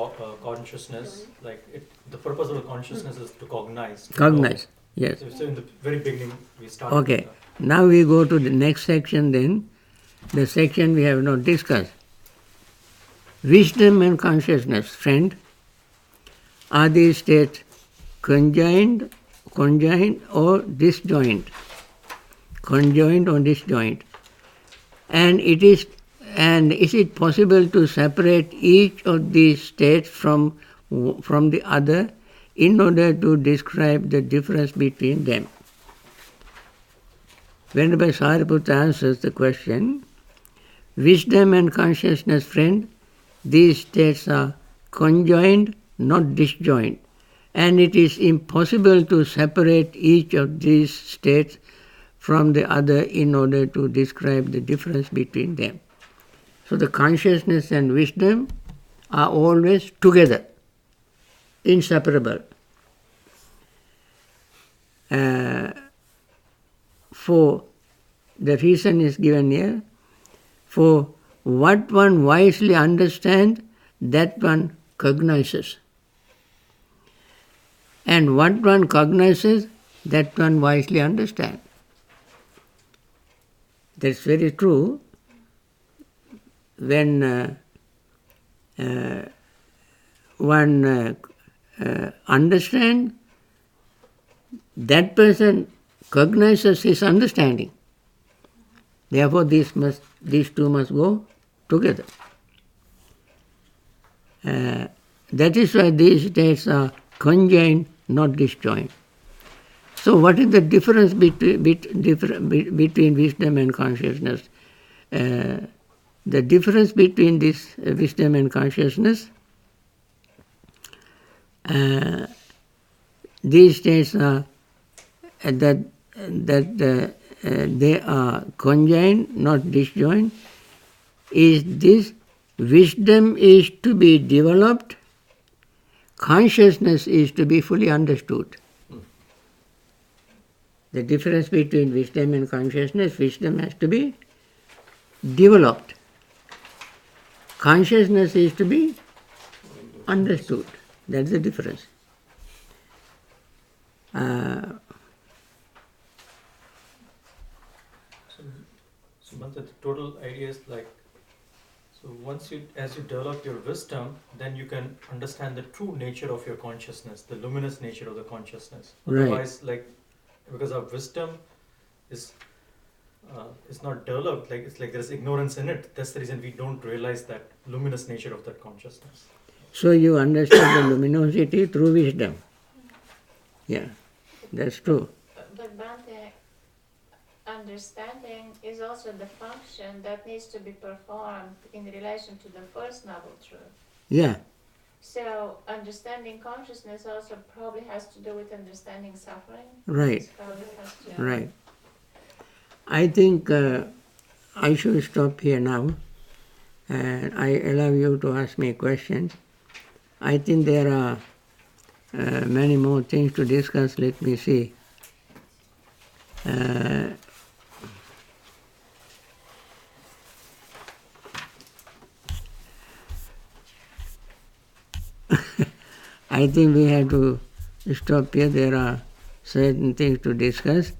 consciousness? The purpose of the consciousness is to cognize. Cognize. Yes. So in the very beginning, we started. Okay. Now we go to the next section then. The section we have not discussed. Wisdom and consciousness, friend, are these states conjoined or disjoint? Conjoined or disjoint? And is it possible to separate each of these states from the other in order to describe the difference between them? Venerable Sariputta answers the question, wisdom and consciousness, friend, these states are conjoined, not disjoint, and it is impossible to separate each of these states from the other in order to describe the difference between them. So the consciousness and wisdom are always together, inseparable. For the reason is given here, for what one wisely understands, that one cognizes. And what one cognizes, that one wisely understands. That's very true. When one understands, that person cognizes his understanding. Therefore, these two must go together. That is why these states are conjoined, not disjoint. So, what is the difference between wisdom and consciousness? The difference between this wisdom and consciousness, these states are that they are conjoined, not disjoint, is this: wisdom is to be developed, consciousness is to be fully understood. The difference between wisdom and consciousness, wisdom has to be developed. Consciousness is to be understood. That's the difference. So Bhante, the total idea is so as you develop your wisdom, then you can understand the true nature of your consciousness, the luminous nature of the consciousness. Otherwise, because our wisdom is not developed, it's like there's ignorance in it. That's the reason we don't realize that luminous nature of that consciousness. So you understand the luminosity through wisdom. Yeah, that's true. But Bhante, understanding is also the function that needs to be performed in relation to the first noble truth. Yeah. So understanding consciousness also probably has to do with understanding suffering. Right. Right. I think I should stop here now, and I allow you to ask me questions. I think there are many more things to discuss. Let me see. I think we have to stop here. There are certain things to discuss.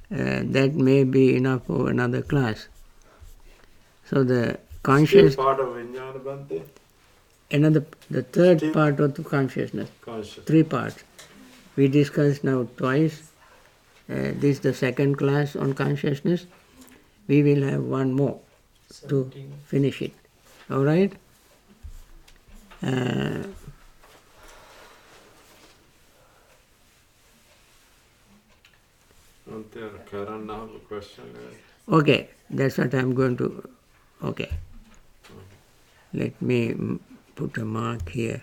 That may be enough for another class. So the conscious... Still part of Vijnana, Bhante? The third Still part of the consciousness. Conscious. 3 parts. We discussed now twice. This is the second class on consciousness. We will have one more to 17. finish it. All right? Bhante, Karan, I have a question. Okay, that's what I'm going to... Okay. Let me put a mark here.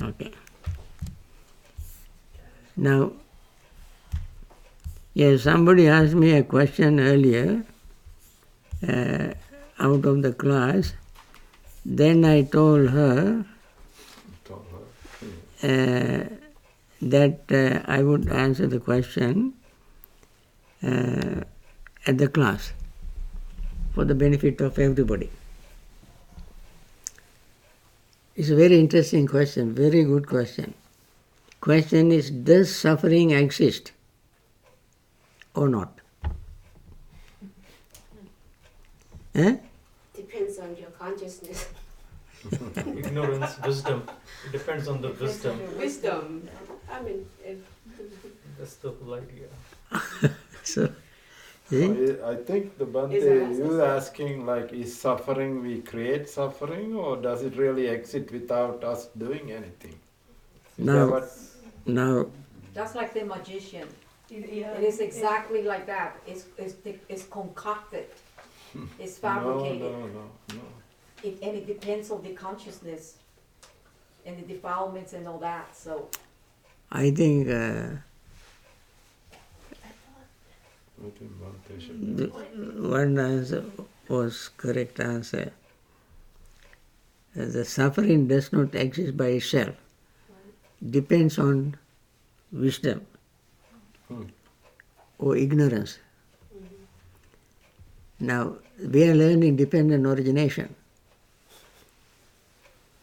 Okay. Now, yes, somebody asked me a question earlier out of the class. Then I told her that I would answer the question at the class for the benefit of everybody. It's a very interesting question, very good question. Question is, does suffering exist or not? Depends on your consciousness. Ignorance, wisdom. It depends on the wisdom. Wisdom. I mean, That's the whole idea. So, see? I think the Bhante, Is it- you asking like, is suffering, we create suffering, or does it really exist without us doing anything? Is that Now, what? now, That's like the magician. Yeah. It is exactly like that. It's concocted. It's fabricated. No. And it depends on the consciousness and the defilements and all that. So I think I think Bhante should. one answer was correct answer. The suffering does not exist by itself. Depends on wisdom or ignorance. Now, we are learning dependent origination.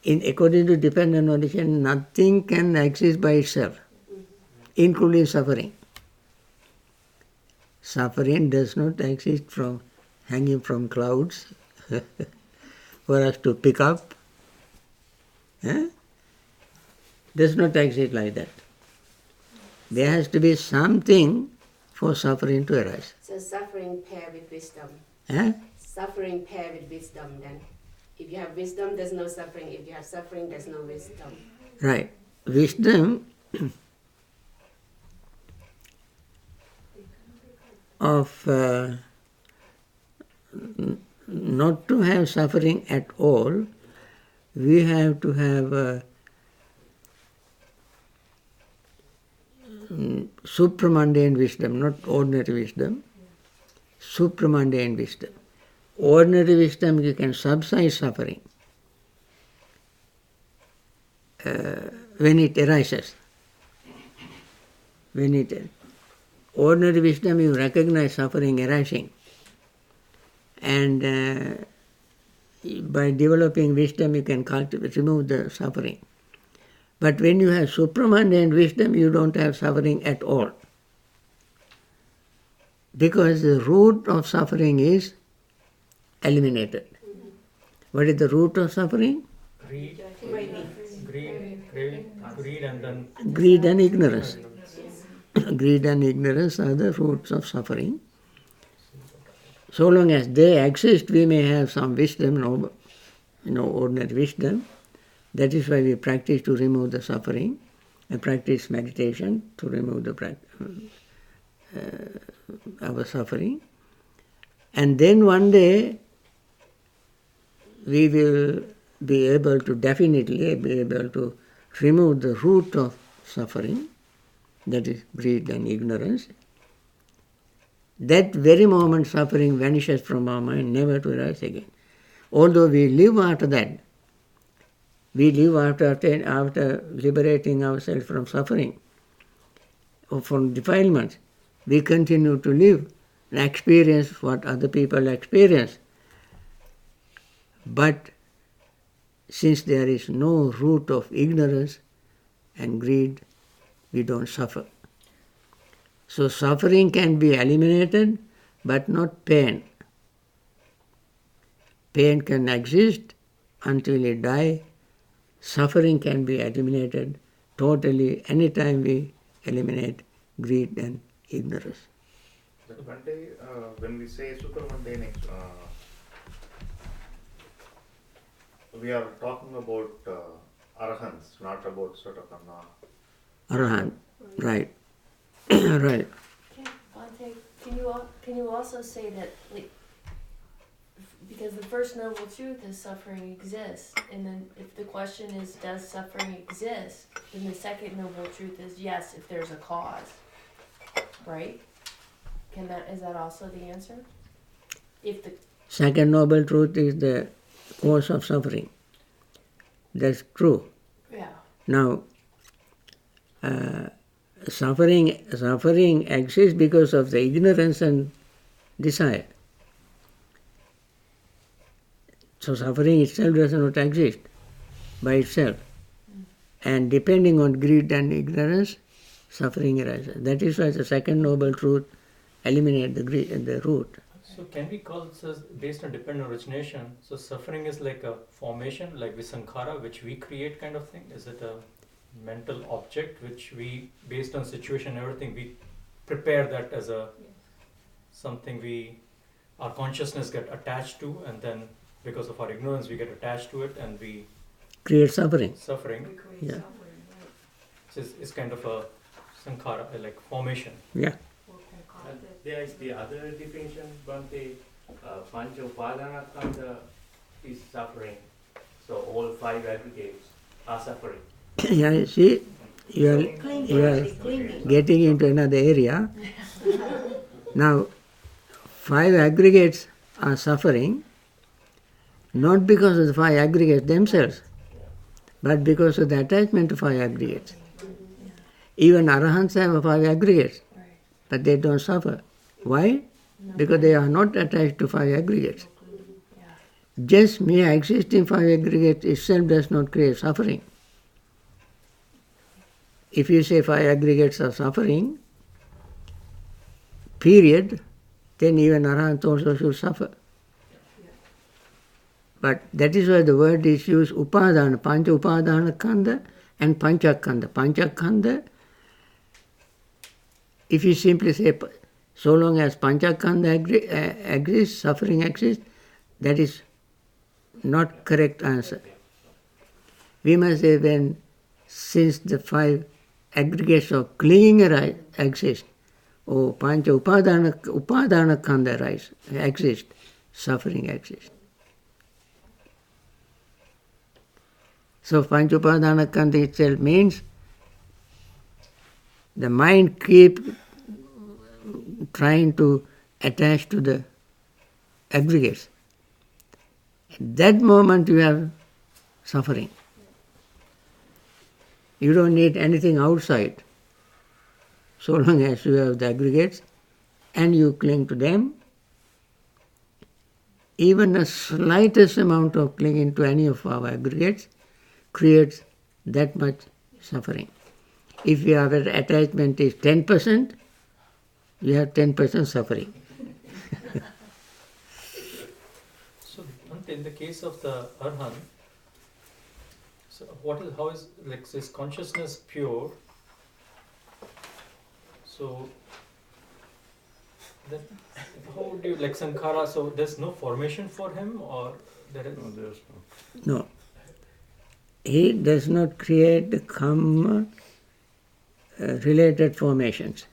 According to dependent origination, nothing can exist by itself, including suffering. Suffering does not exist from hanging from clouds for us to pick up. Does not exist like that. There has to be something for suffering to arise. so suffering paired with wisdom. Suffering paired with wisdom then. If you have wisdom, there's no suffering. If you have suffering, there's no wisdom. Right. Wisdom of not to have suffering at all, we have to have supramundane wisdom, not ordinary wisdom, supramundane wisdom. Ordinary wisdom, you can subside suffering when it arises. Ordinary wisdom, you recognize suffering arising, and by developing wisdom, you can remove the suffering. But when you have supramundane wisdom, you don't have suffering at all. Because the root of suffering is eliminated. What is the root of suffering? Greed, and then Greed and ignorance. Greed and ignorance are the roots of suffering. So long as they exist, we may have some wisdom, ordinary wisdom. That is why we practice to remove the suffering and practice meditation to remove our suffering. And then one day we will be able to definitely be able to remove the root of suffering, that is greed and ignorance. That very moment suffering vanishes from our mind, never to arise again. Although we live after that, we live after liberating ourselves from suffering or from defilements. We continue to live and experience what other people experience. But since there is no root of ignorance and greed, we don't suffer. So suffering can be eliminated, but not pain. Pain can exist until you die. Suffering can be eliminated totally anytime we eliminate greed and ignorance. Bhante, when we say supermundane, we are talking about arahants, not about sort of Arahant, right. Right. Bhante, can you also say that, like, because the first noble truth is suffering exists, and then if the question is does suffering exist, then the second noble truth is yes, if there's a cause, right? Is that also the answer? If the Second noble truth is the cause of suffering. That's true. yeah. Now, suffering exists because of the ignorance and desire. So suffering itself does not exist by itself. And depending on greed and ignorance, suffering arises. That is why the second noble truth eliminates the greed and the root. So can we call this based on dependent origination? So suffering is like a formation, like visankhara, which we create kind of thing? Is it a mental object which we, based on situation and everything, we prepare that as a something our consciousness get attached to, and then because of our ignorance we get attached to it and we Create suffering. Yeah. So it's kind of a sankhara, like formation. Yeah. And there is the other definition, Bhante, Pancha Upadana is suffering. So all five aggregates are suffering. Yeah, you see, you are getting into another area. Now, five aggregates are suffering not because of the five aggregates themselves, but because of the attachment to five aggregates. Even arahants have five aggregates, but they don't suffer. Why? Because they are not attached to five aggregates. Just mere existing five aggregates itself does not create suffering. If you say five aggregates are suffering, period, then even arahants also should suffer. But that is why the word is used upadana, pancha upadana kanda and panchakanda. Panchakanda, if you simply say so long as panchakanda exists, suffering exists, that is not correct answer. We must say since the five aggregates of clinging exist, or pancha upadana kanda exist, suffering exists. So pancha upadana kanda itself means the mind keep trying to attach to the aggregates. At that moment you have suffering. You don't need anything outside. So long as you have the aggregates and you cling to them, even the slightest amount of clinging to any of our aggregates creates that much suffering. If your attachment is 10%, you have 10% suffering. So in the case of the arhan, so how is like this consciousness pure? So then how do you like sankhara? So there's no formation for him, or there is? No, there's no. No. He does not create the karma related formations.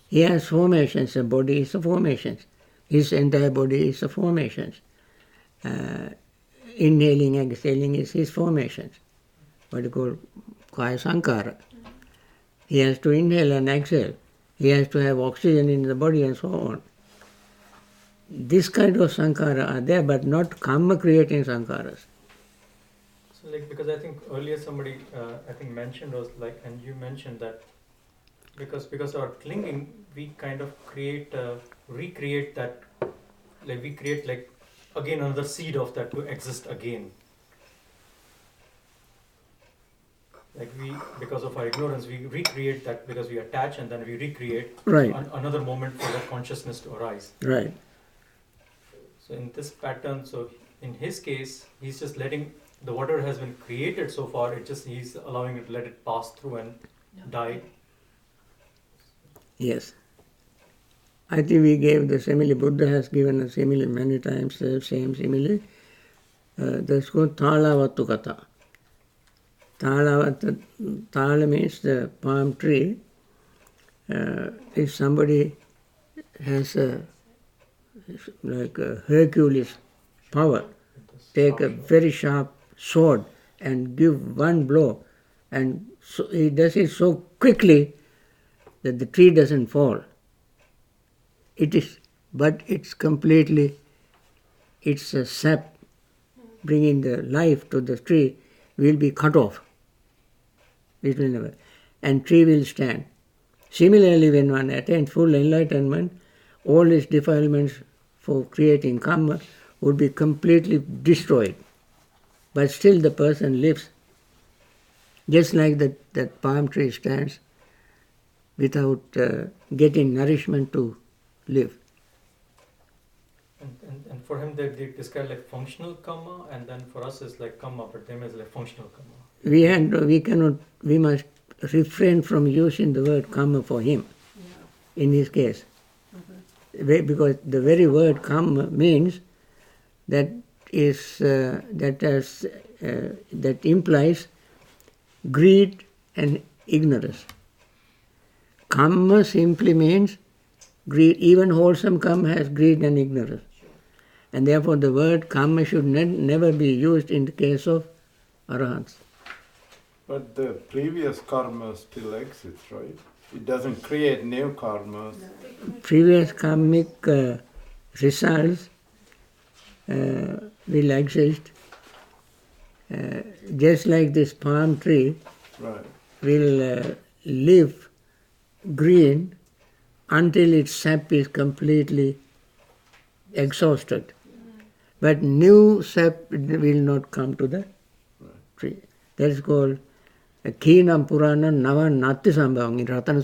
He has formations, the body is a formation. His entire body is a formation. Inhaling, exhaling is his formations. What you call kaya sankhara. He has to inhale and exhale. He has to have oxygen in the body and so on. This kind of sankhara are there, but not karma creating sankharas. So like, because I think earlier somebody I think mentioned was like, and you mentioned that because our clinging, we kind of recreate that, like we create like again another seed of that to exist again. Like because of our ignorance, we recreate that because we attach, and then we recreate Right. Another moment for that consciousness to arise. Right. So in this pattern, so in his case, he's just letting the whatever has been created so far, he's allowing it to let it pass through and die. Yes. I think we gave the simile, Buddha has given a simile many times, the same simile. That's called Thalavattu Katha. Thala means the palm tree. If somebody has like a Hercules power, take a very sharp sword and give one blow, and so he does it so quickly that the tree doesn't fall. But it's completely, it's a sap bringing the life to the tree will be cut off. It will never, and tree will stand. Similarly, when one attains full enlightenment, all its defilements for creating karma would be completely destroyed. But still the person lives, just like that palm tree stands without getting nourishment to live. And for him, they describe like functional karma, and then for us it's like karma, but them is like functional karma. We must refrain from using the word karma for him, in his case. Because the very word karma means that implies greed and ignorance. Karma simply means greed. Even wholesome karma has greed and ignorance. And therefore the word karma should never be used in the case of arahants. But the previous karma still exists, right? It doesn't create new karmas. Previous karmic results will exist, just like this palm tree will live green until its sap is completely exhausted. But new sap will not come to the tree. That is called Khinam Purana Navang Natti Sambhavang. In Ratana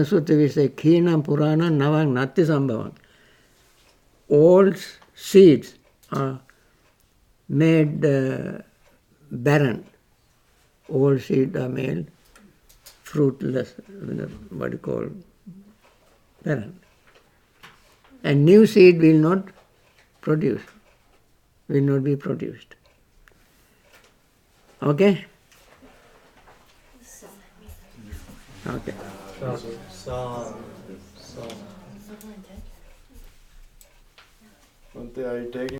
Sutta we say Khinam Purana Navang Natti Sambhavang. All seeds are made barren. All seeds are made fruitless, what you call barren. And new seed will not be produced. Okay? Okay. Bhante, are you taking